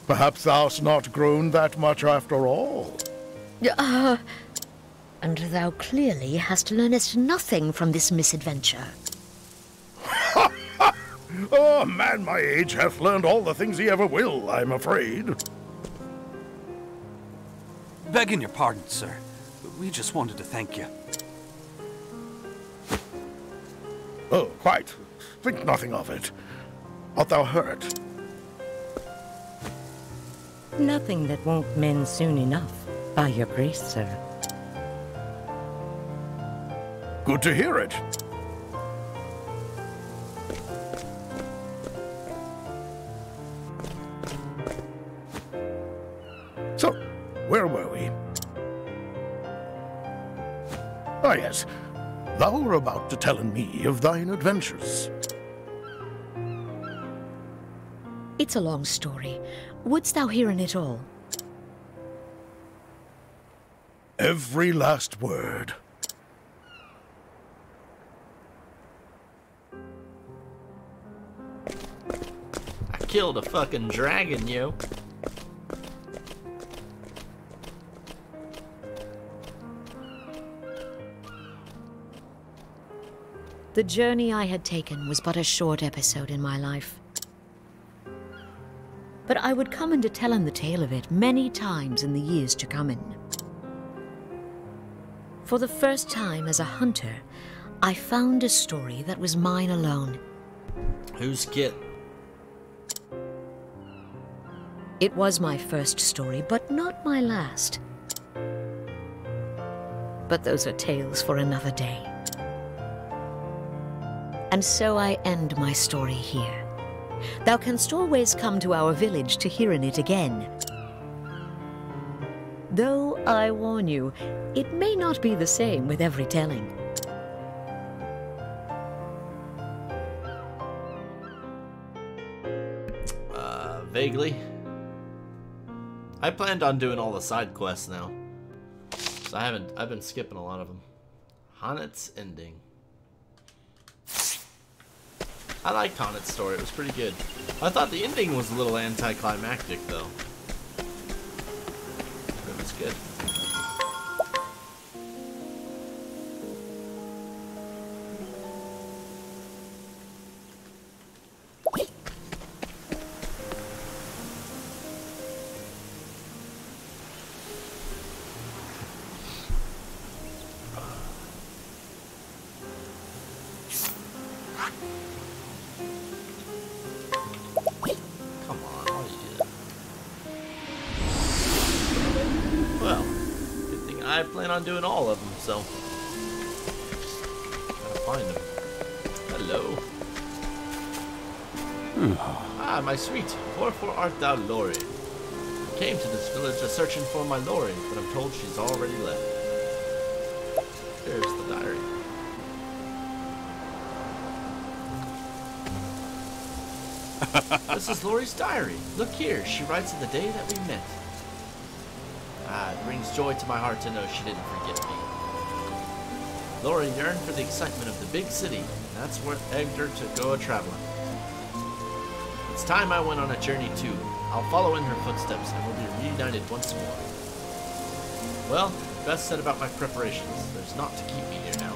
Perhaps thou'st not grown that much after all. And thou clearly hast learnest nothing from this misadventure. Oh, a man my age hath learned all the things he ever will, I'm afraid. Begging your pardon, sir. We just wanted to thank you. Oh, quite. Think nothing of it. Art thou hurt? Nothing that won't mend soon enough, by your grace, sir. Good to hear it. So, where were we? Ah, yes. Thou were about to tellen me of thine adventures. It's a long story. Wouldst thou hear in it all? Every last word. I killed a fucking dragon, yo. The journey I had taken was but a short episode in my life. But I would come into telling the tale of it many times in the years to come in. For the first time as a hunter, I found a story that was mine alone. Who's Kit? It was my first story, but not my last. But those are tales for another day. And so I end my story here. Thou canst always come to our village to hear in it again. Though I warn you, it may not be the same with every telling. Vaguely. I planned on doing all the side quests now. So I've been skipping a lot of them. Honnet's ending. I liked Honnet's story, it was pretty good. I thought the ending was a little anticlimactic though. It was good. I plan on doing all of them, so gotta find them. Hello. Ah, my sweet, wherefore art thou, Lori? I came to this village a-searching for my Lori, but I'm told she's already left. Here's the diary. This is Lori's diary. Look here, she writes of the day that we met. Ah, it brings joy to my heart to know she didn't forget me. Lori yearned for the excitement of the big city, and that's what egged her to go a-traveling. It's time I went on a journey too. I'll follow in her footsteps, and we'll be reunited once more. Well, best said about my preparations. There's naught to keep me here now.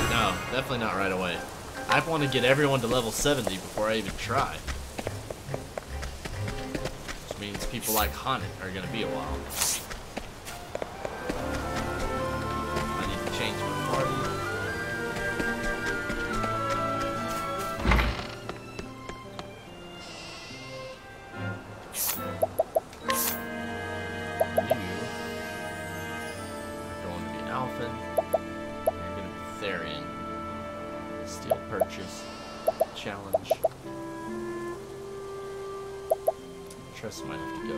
No, definitely not right away. I want to get everyone to level 70 before I even try. Means people like Honet are gonna be a while. I need to change my party. You're going to be an Alphen. You're gonna be Therian. Steel purchase. Challenge. Trust might have to go.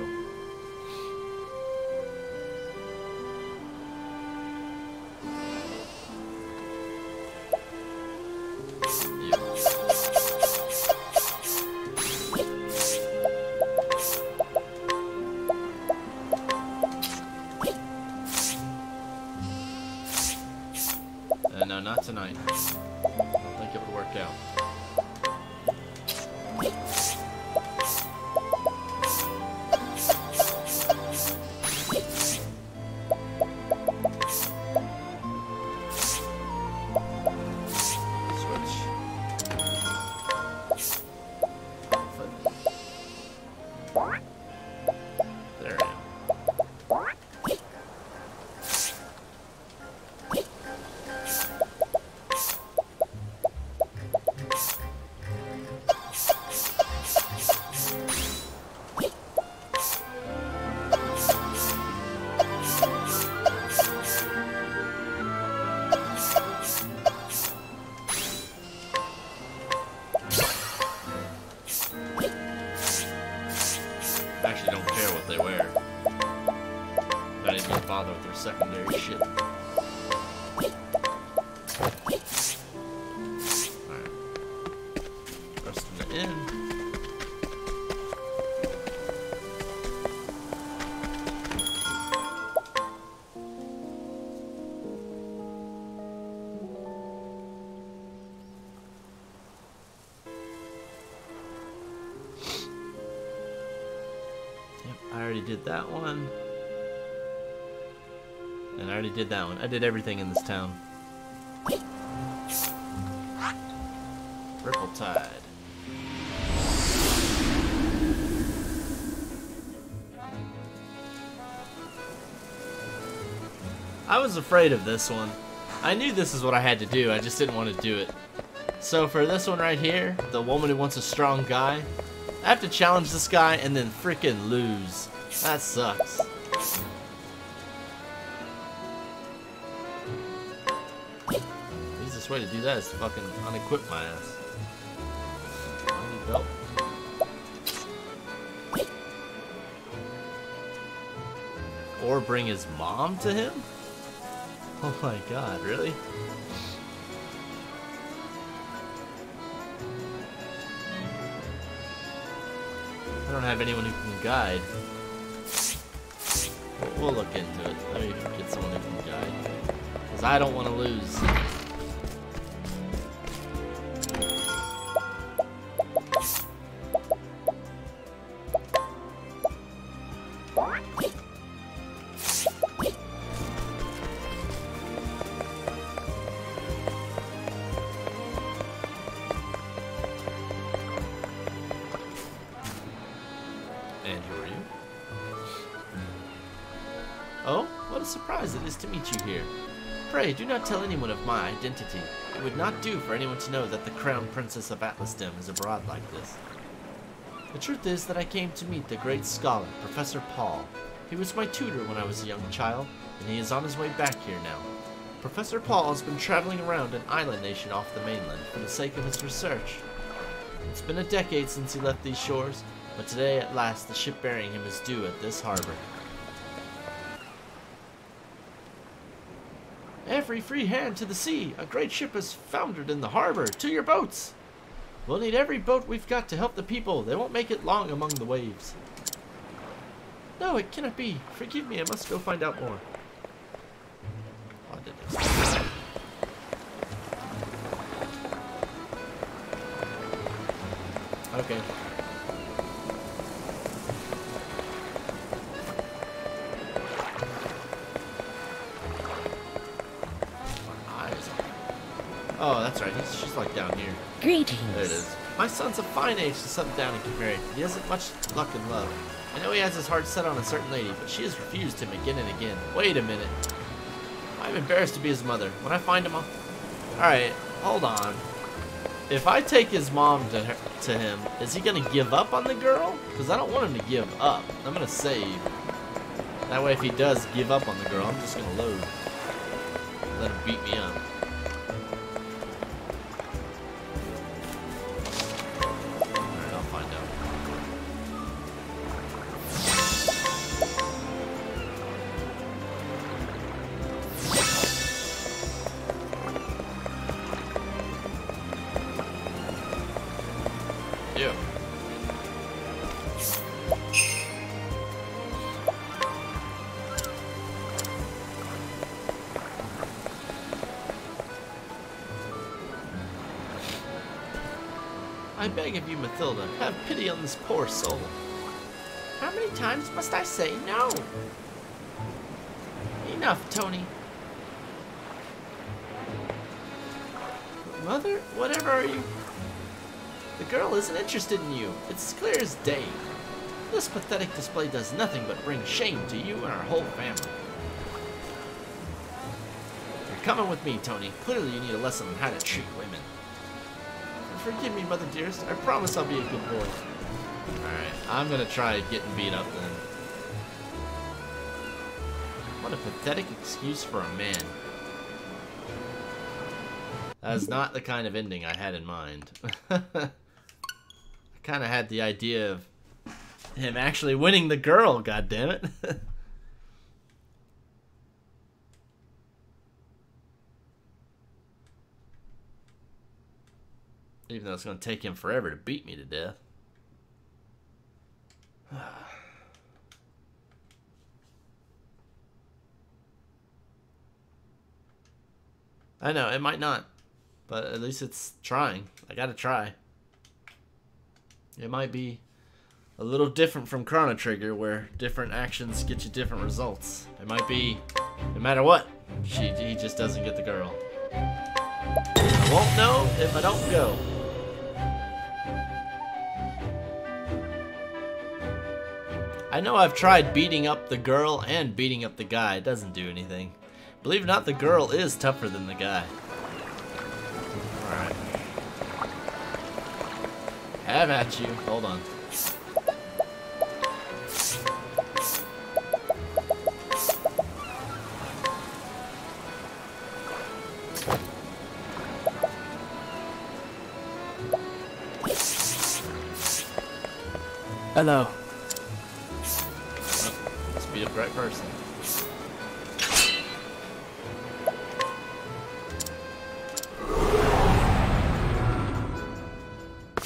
No, not tonight. I don't think it would work out. Actually don't care what they wear. Not even gonna bother with their secondary shit. Alright. Rest in the inn. I already did that one. And I already did that one. I did everything in this town. Ripple Tide. I was afraid of this one. I knew this is what I had to do, I just didn't want to do it. So for this one right here, the woman who wants a strong guy, I have to challenge this guy and then freaking lose. That sucks. way to do that is to fucking unequip my ass. I need belt. Or bring his mom to him? Oh my god, really? I don't have anyone who can guide. We'll look into it. Let me get someone who can guide. Because I don't want to lose. And who are you? Oh, what a surprise it is to meet you here. Pray, do not tell anyone of my identity. It would not do for anyone to know that the Crown Princess of Atlasdem is abroad like this. The truth is that I came to meet the great scholar, Professor Paul. He was my tutor when I was a young child, and he is on his way back here now. Professor Paul has been traveling around an island nation off the mainland for the sake of his research. It's been a decade since he left these shores, but today at last the ship bearing him is due at this harbor. Every free hand to the sea! A great ship has foundered in the harbor! To your boats! We'll need every boat we've got to help the people. They won't make it long among the waves. No, it cannot be. Forgive me, I must go find out more. Oh, I did this. Okay. Oh, that's right. She's like down here. Greetings. There it is. My son's a fine age to settle down and get married. He hasn't much luck in love. I know he has his heart set on a certain lady, but she has refused him again and again. Wait a minute. I'm embarrassed to be his mother. When I find him, Alright, hold on. If I take his mom to him, is he going to give up on the girl? Because I don't want him to give up. I'm going to save. That way if he does give up on the girl, I'm just going to load. Let him beat me up. Yeah. I beg of you, Mathilda, have pity on this poor soul. How many times must I say no? Enough, Tony. Mother, whatever are you? The girl isn't interested in you. It's as clear as day. This pathetic display does nothing but bring shame to you and our whole family. You're coming with me, Tony. Clearly you need a lesson on how to treat women. And forgive me, Mother dearest. I promise I'll be a good boy. Alright, I'm gonna try getting beat up then. What a pathetic excuse for a man. That is not the kind of ending I had in mind. I kind of had the idea of him actually winning the girl, goddammit. Even though it's going to take him forever to beat me to death. I know, it might not. But at least it's trying. I gotta try. It might be a little different from Chrono Trigger, where different actions get you different results. It might be, no matter what, he just doesn't get the girl. I won't know if I don't go. I know I've tried beating up the girl and beating up the guy. It doesn't do anything. Believe it or not, the girl is tougher than the guy. Alright. Have at you. Hold on. Hello. Must be a bright person.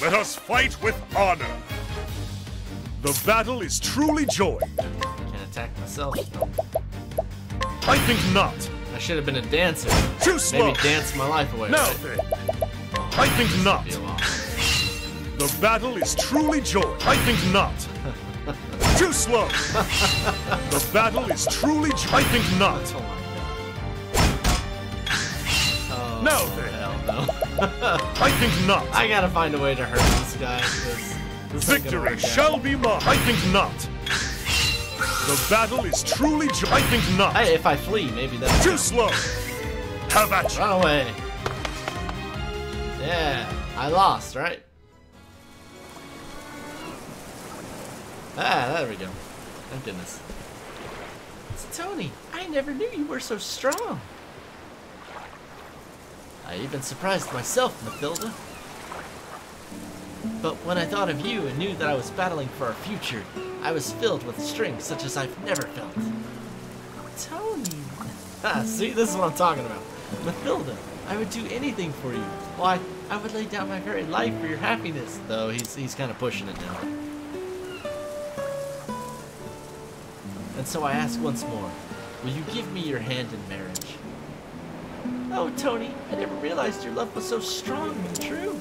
Let us fight with honor. The battle is truly joined. Can't attack myself. I think not. I should have been a dancer. Too slow. Maybe dance my life away. No. Right? I think not. The battle is truly joined. I think not. Too slow. The battle is truly joined. I think not. Oh, no, then. Hell no. I think not. I gotta find a way to hurt this guy. This Victory shall be mine. I think not. The battle is truly joined. I think not. Hey, if I flee, maybe that's too slow. Have at you. Run away. Yeah, I lost, right? Ah, there we go. Thank goodness. It's Tony. I never knew you were so strong. I even surprised myself, Mathilda. But when I thought of you and knew that I was battling for our future, I was filled with strength such as I've never felt. Tony. Ah, see, this is what I'm talking about. Mathilda, I would do anything for you. Why, I would lay down my very life for your happiness. Though he's kind of pushing it now. And so I ask once more, will you give me your hand in marriage? Oh, Tony, I never realized your love was so strong and true.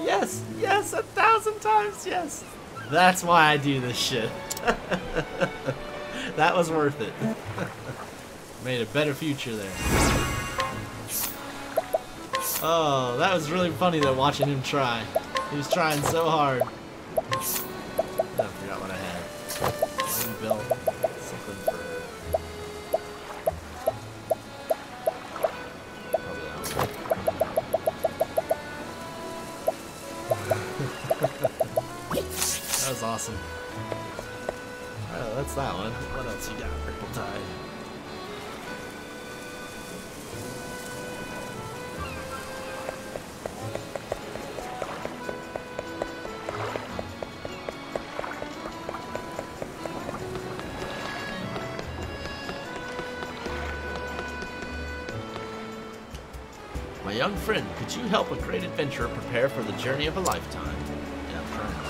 Yes, yes, 1,000 times yes. That's why I do this shit. That was worth it. Made a better future there. Oh, that was really funny though, watching him try. He was trying so hard. I forgot what I had. Build something for... Probably that one. That was awesome. Oh, that's that one. What else you got? Purple Tide. My young friend, could you help a great adventurer prepare for the journey of a lifetime? Yeah, I'm trying to.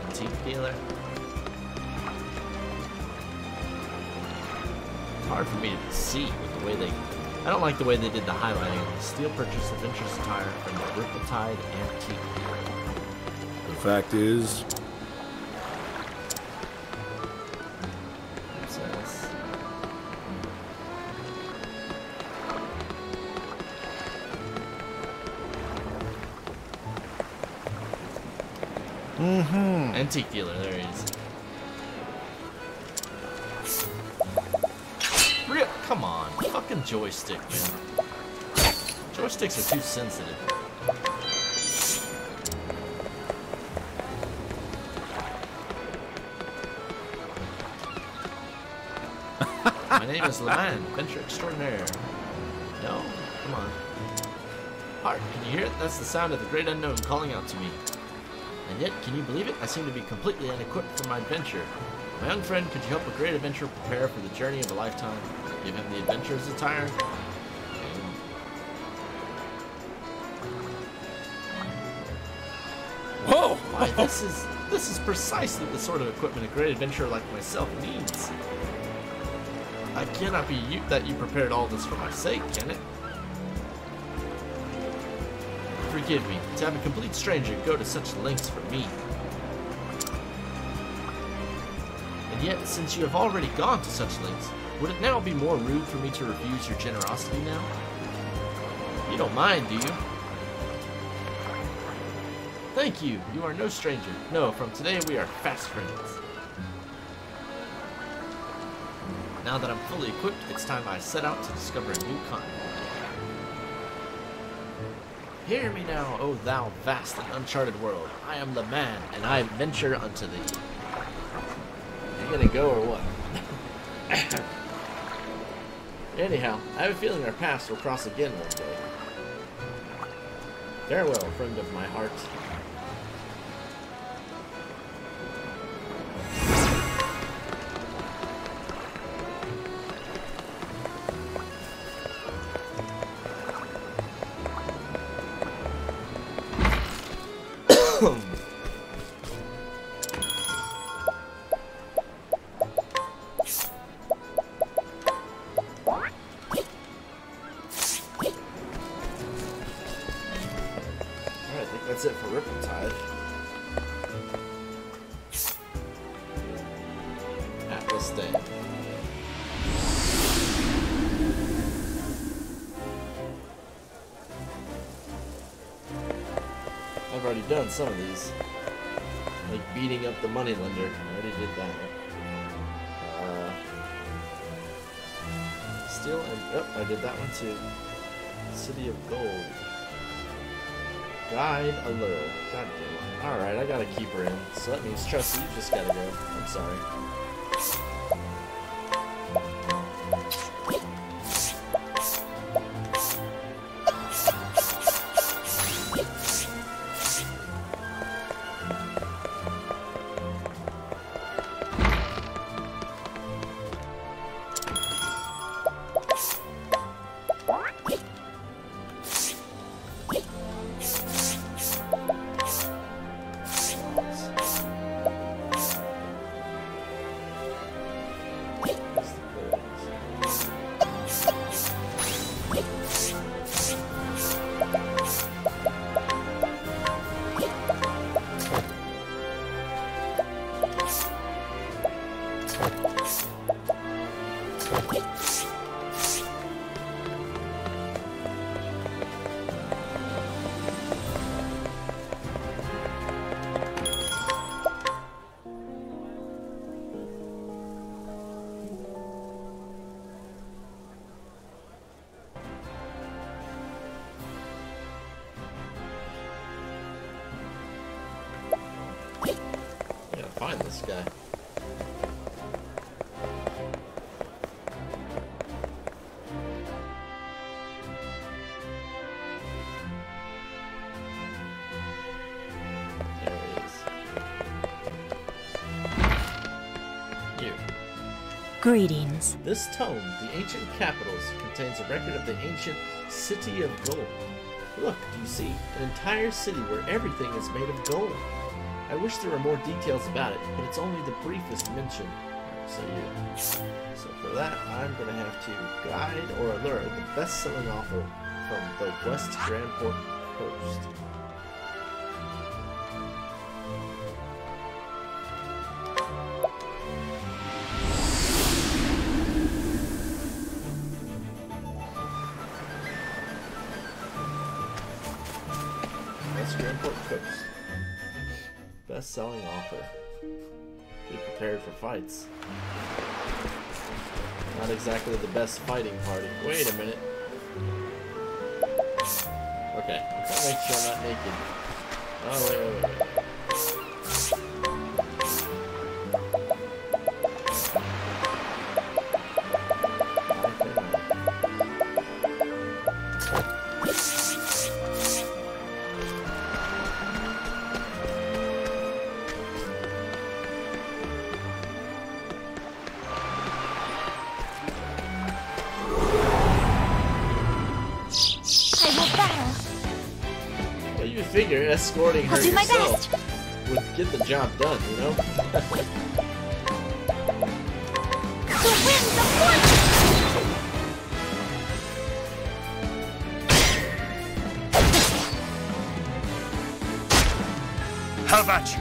Antique dealer. It's hard for me to see with the way they... I don't like the way they did the highlighting. Steel purchase adventurous attire from the Ripple Tide Antique dealer. The fact is... Antique dealer, there he is. Real, come on, fucking joystick, man. Joysticks are too sensitive. My name is LeMan, adventure extraordinaire. No, come on. Hark, can you hear it? That's the sound of the great unknown calling out to me. And yet, can you believe it? I seem to be completely unequipped for my adventure. My young friend, could you help a great adventurer prepare for the journey of a lifetime? Give him the adventurer's attire? Whoa! Why, this is precisely the sort of equipment a great adventurer like myself needs. I cannot be that you prepared all this for my sake, can it? Forgive me, to have a complete stranger go to such lengths for me. And yet, since you have already gone to such lengths, would it now be more rude for me to refuse your generosity now? You don't mind, do you? Thank you, you are no stranger. No, from today we are fast friends. Now that I'm fully equipped, it's time I set out to discover a new continent. Hear me now, O thou vast and uncharted world. I am the man, and I venture unto thee. You gonna go or what? Anyhow, I have a feeling our paths will cross again one day. Farewell, friend of my heart. That's it for Ripple-Tide. Atlas Dam. I've already done some of these. Like beating up the moneylender. I already did that. Steal and... oh, I did that one too. City of Gold. Guide alert. God damn it. Alright, I gotta keep her in. So that means, Trusty, you just gotta go. I'm sorry. Find this guy. There he is. You. Greetings. This tome, The Ancient Capitals, contains a record of the ancient City of Gold. Look, do you see? An entire city where everything is made of gold. I wish there were more details about it, but it's only the briefest mention. So for that, I'm going to have to guide or alert the best-selling author from the West Grandport Coast. West Grandport Coast. Best-selling author. Be prepared for fights. Not exactly the best fighting party. Wait a minute. Okay, I gotta make sure I'm not naked. Oh, wait. You figure escorting her yourself would get the job done, you know? How about you?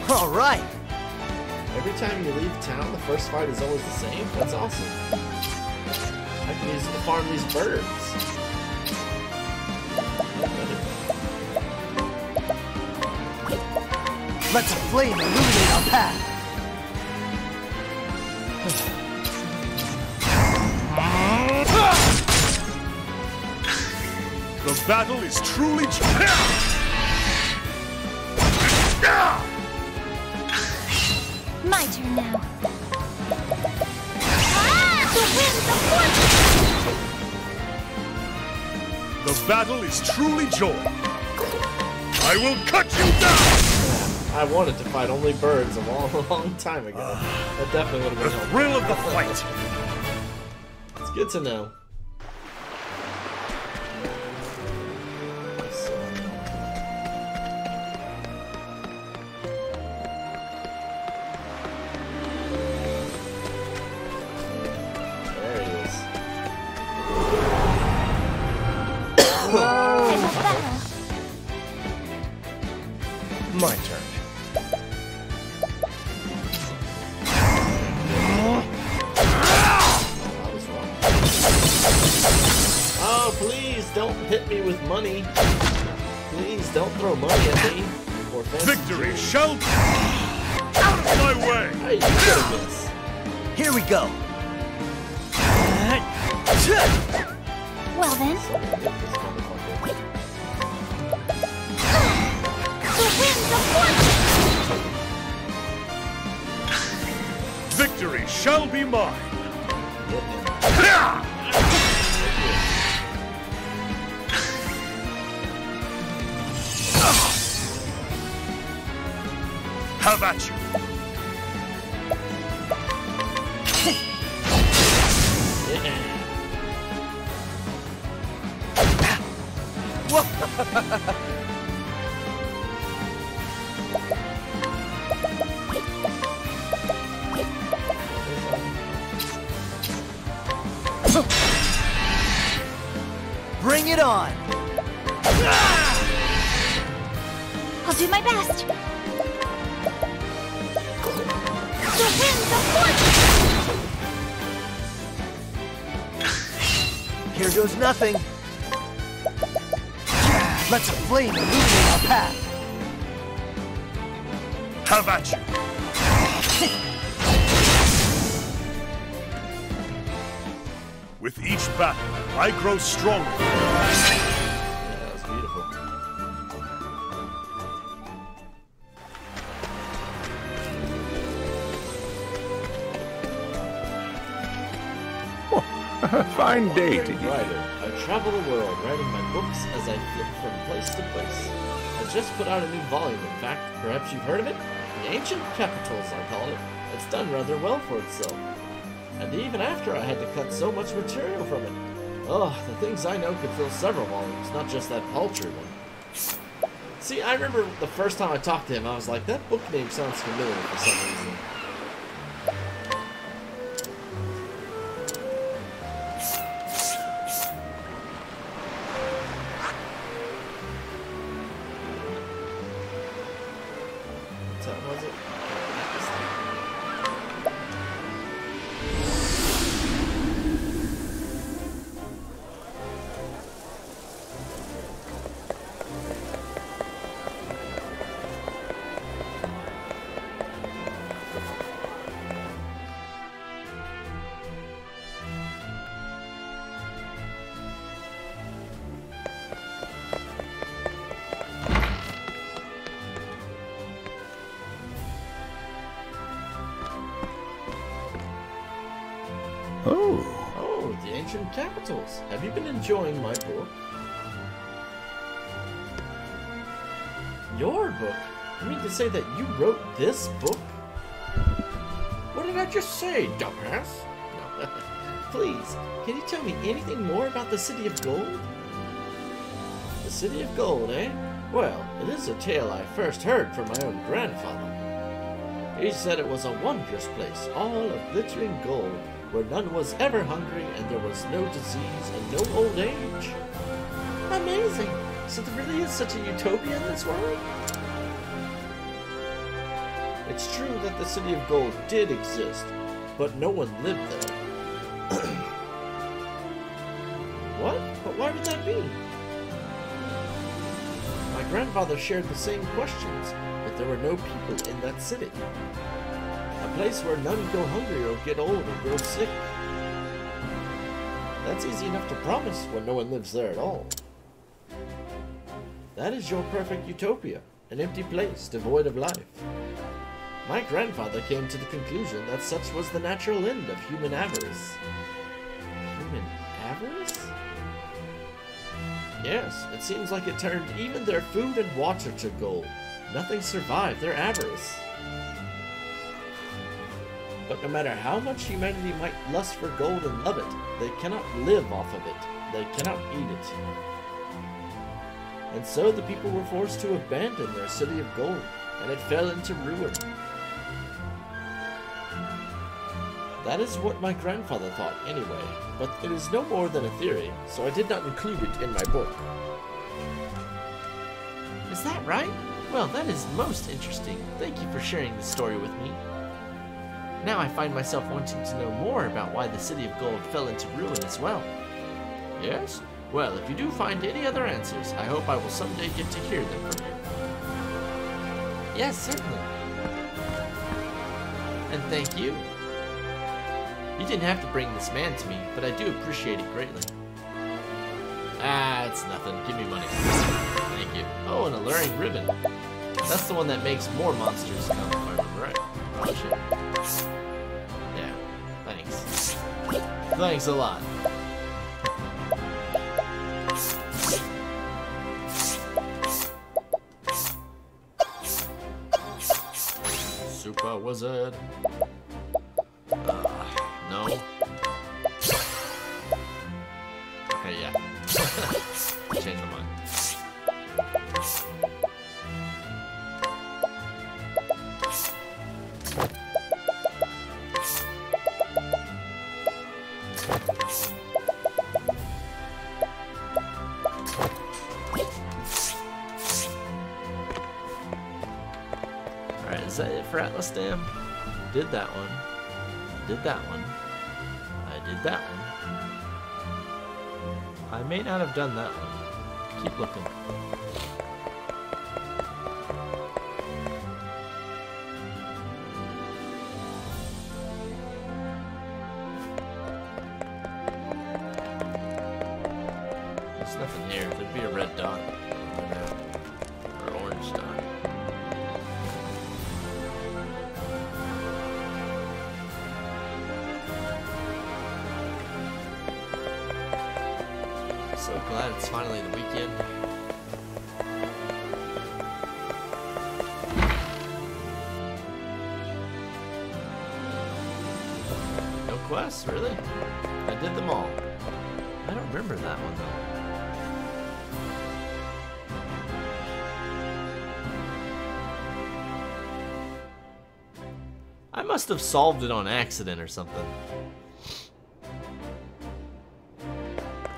All right. Every time you leave town, the first fight is always the same? That's awesome. I can use it to farm these birds. Let's a flame illuminate our path. The battle is truly... My turn now. Ah! The winds of fortune! The battle is truly joined. I will cut you down! I wanted to fight only birds a long time ago. That definitely would have been the thrill of the fight. It's good to know. There he is. My turn. Oh, please don't hit me with money. Please don't throw money at me. Or victory shall be out of my way. Hey, you got this. Here we go. Well then. The winds of fortune! Victory shall be mine. How about you? Bring it on! I'll do my best. The winds of fortune! Here goes nothing. Let's a flame illuminate our path. How about you? With each battle, I grow stronger. Yeah, that was beautiful. Fine day to you. Writer. I travel the world, writing my books as I flip from place to place. I just put out a new volume, in fact. Perhaps you've heard of it? The Ancient Capitals, I call it. It's done rather well for itself. And even after I had to cut so much material from it. Oh, the things I know could fill several volumes, not just that paltry one. See, I remember the first time I talked to him, I was like, that book name sounds familiar for some reason. What was it? Oh, the Ancient Capitals. Have you been enjoying my book? Your book? You mean to say that you wrote this book? What did I just say, dumbass? No. Please, can you tell me anything more about the City of Gold? The City of Gold, eh? Well, it is a tale I first heard from my own grandfather. He said it was a wondrous place, all of glittering gold, where none was ever hungry and there was no disease and no old age. Amazing! So there really is such a utopia in this world? It's true that the City of Gold did exist, but no one lived there. What? But why would that be? My grandfather shared the same questions, but there were no people in that city. A place where none go hungry or get old or grow sick. That's easy enough to promise when no one lives there at all. That is your perfect utopia, an empty place devoid of life. My grandfather came to the conclusion that such was the natural end of human avarice. Human avarice? Yes, it seems like it turned even their food and water to gold. Nothing survived their avarice. But no matter how much humanity might lust for gold and love it, they cannot live off of it. They cannot eat it. And so the people were forced to abandon their city of gold, and it fell into ruin. That is what my grandfather thought anyway, but it is no more than a theory, so I did not include it in my book. Is that right? Well, that is most interesting. Thank you for sharing this story with me. Now I find myself wanting to know more about why the City of Gold fell into ruin as well. Yes? Well, if you do find any other answers, I hope I will someday get to hear them from you. Yes, certainly. And thank you. You didn't have to bring this man to me, but I do appreciate it greatly. Ah, it's nothing. Give me money. Thank you. Oh, an alluring ribbon. That's the one that makes more monsters come, if I remember right. Oh, shit. Yeah, thanks. Thanks a lot. Super Wizard. No. Okay, yeah. Change my mind. Alright, is that it for Atlas Dam? Did that one. Did that one. I did that one. I may not have done that one. Keep looking. There's nothing here. There'd be a red dot. Or orange dot. So glad it's finally the weekend. No quests, really? I did them all. I don't remember that one though. I must have solved it on accident or something.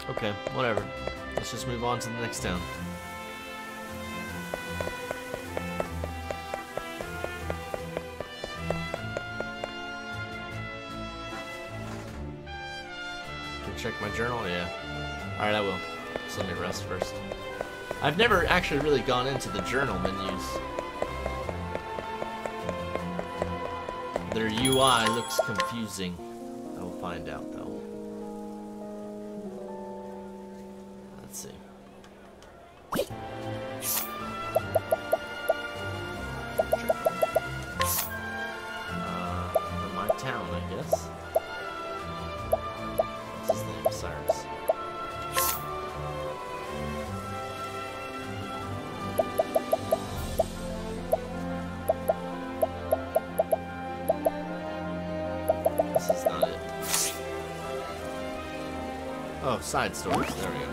Okay, whatever. Let's just move on to the next town. Can I check my journal? Yeah. Alright, I will. Just let me rest first. I've never actually really gone into the journal menus. Their UI looks confusing. I will find out though. Let's see. From my town, I guess. What's his name? Cyrus. This is not it. Oh, side stories. There we go.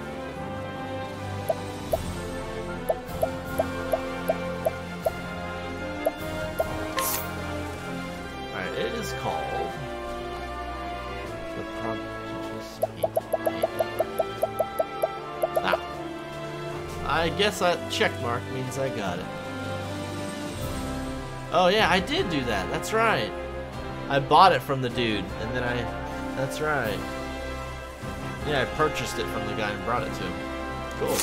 Alright, it is called The Prodigious Ah. I guess that check mark means I got it. Oh yeah, I did do that. That's right. I bought it from the dude, and then that's right. Yeah, I purchased it from the guy and brought it to him. Cool.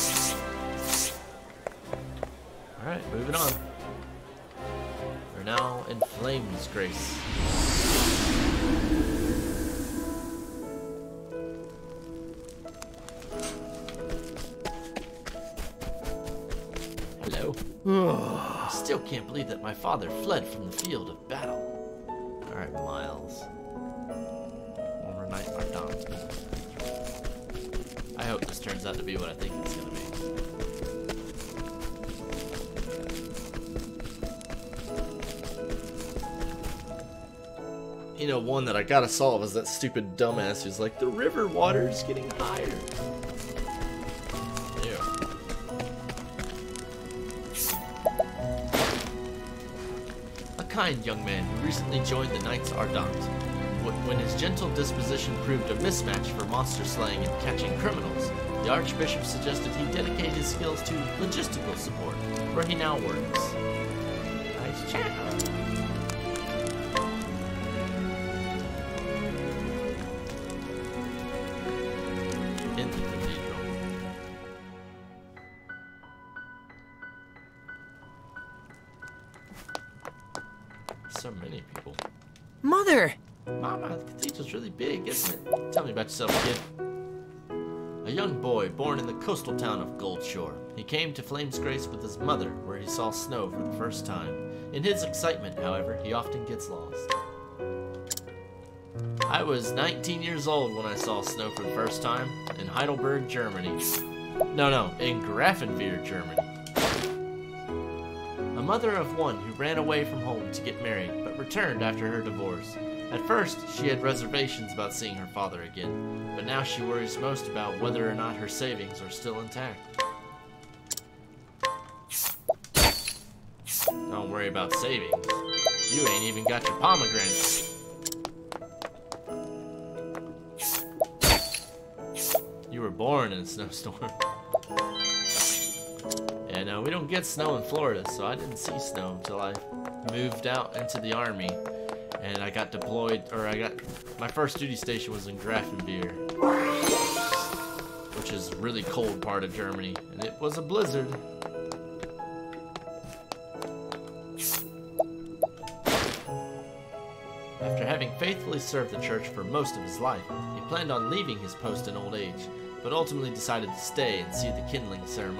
Alright, moving on. We're now in Flames Grace. Hello. I still can't believe that my father fled from the field of battle. Alright, Miles. Former Knight Ardant. I hope this turns out to be what I think it's gonna be. You know, one that I gotta solve is that stupid dumbass who's like, the river water's getting higher. Ew. A kind young man who recently joined the Knights Ardant. When his gentle disposition proved a mismatch for monster slaying and catching criminals, the Archbishop suggested he dedicate his skills to logistical support, where he now works. Nice chat. In the cathedral. So many people. Mother! Mama, the cathedral's really big, isn't it? Tell me about yourself, kid. A young boy born in the coastal town of Goldshore. He came to Flamesgrace with his mother, where he saw snow for the first time. In his excitement, however, he often gets lost. I was 19 years old when I saw snow for the first time in Heidelberg, Germany. No, in Grafenwehr, Germany. A mother of one who ran away from home to get married, but returned after her divorce. At first, she had reservations about seeing her father again, but now she worries most about whether or not her savings are still intact. Don't worry about savings. You ain't even got your pomegranates. You were born in a snowstorm. Yeah, no, we don't get snow in Florida, so I didn't see snow until I moved out into the army. And I got deployed, my first duty station was in Grafenwehr, which is a really cold part of Germany, and it was a blizzard. After having faithfully served the church for most of his life, he planned on leaving his post in old age, but ultimately decided to stay and see the kindling ceremony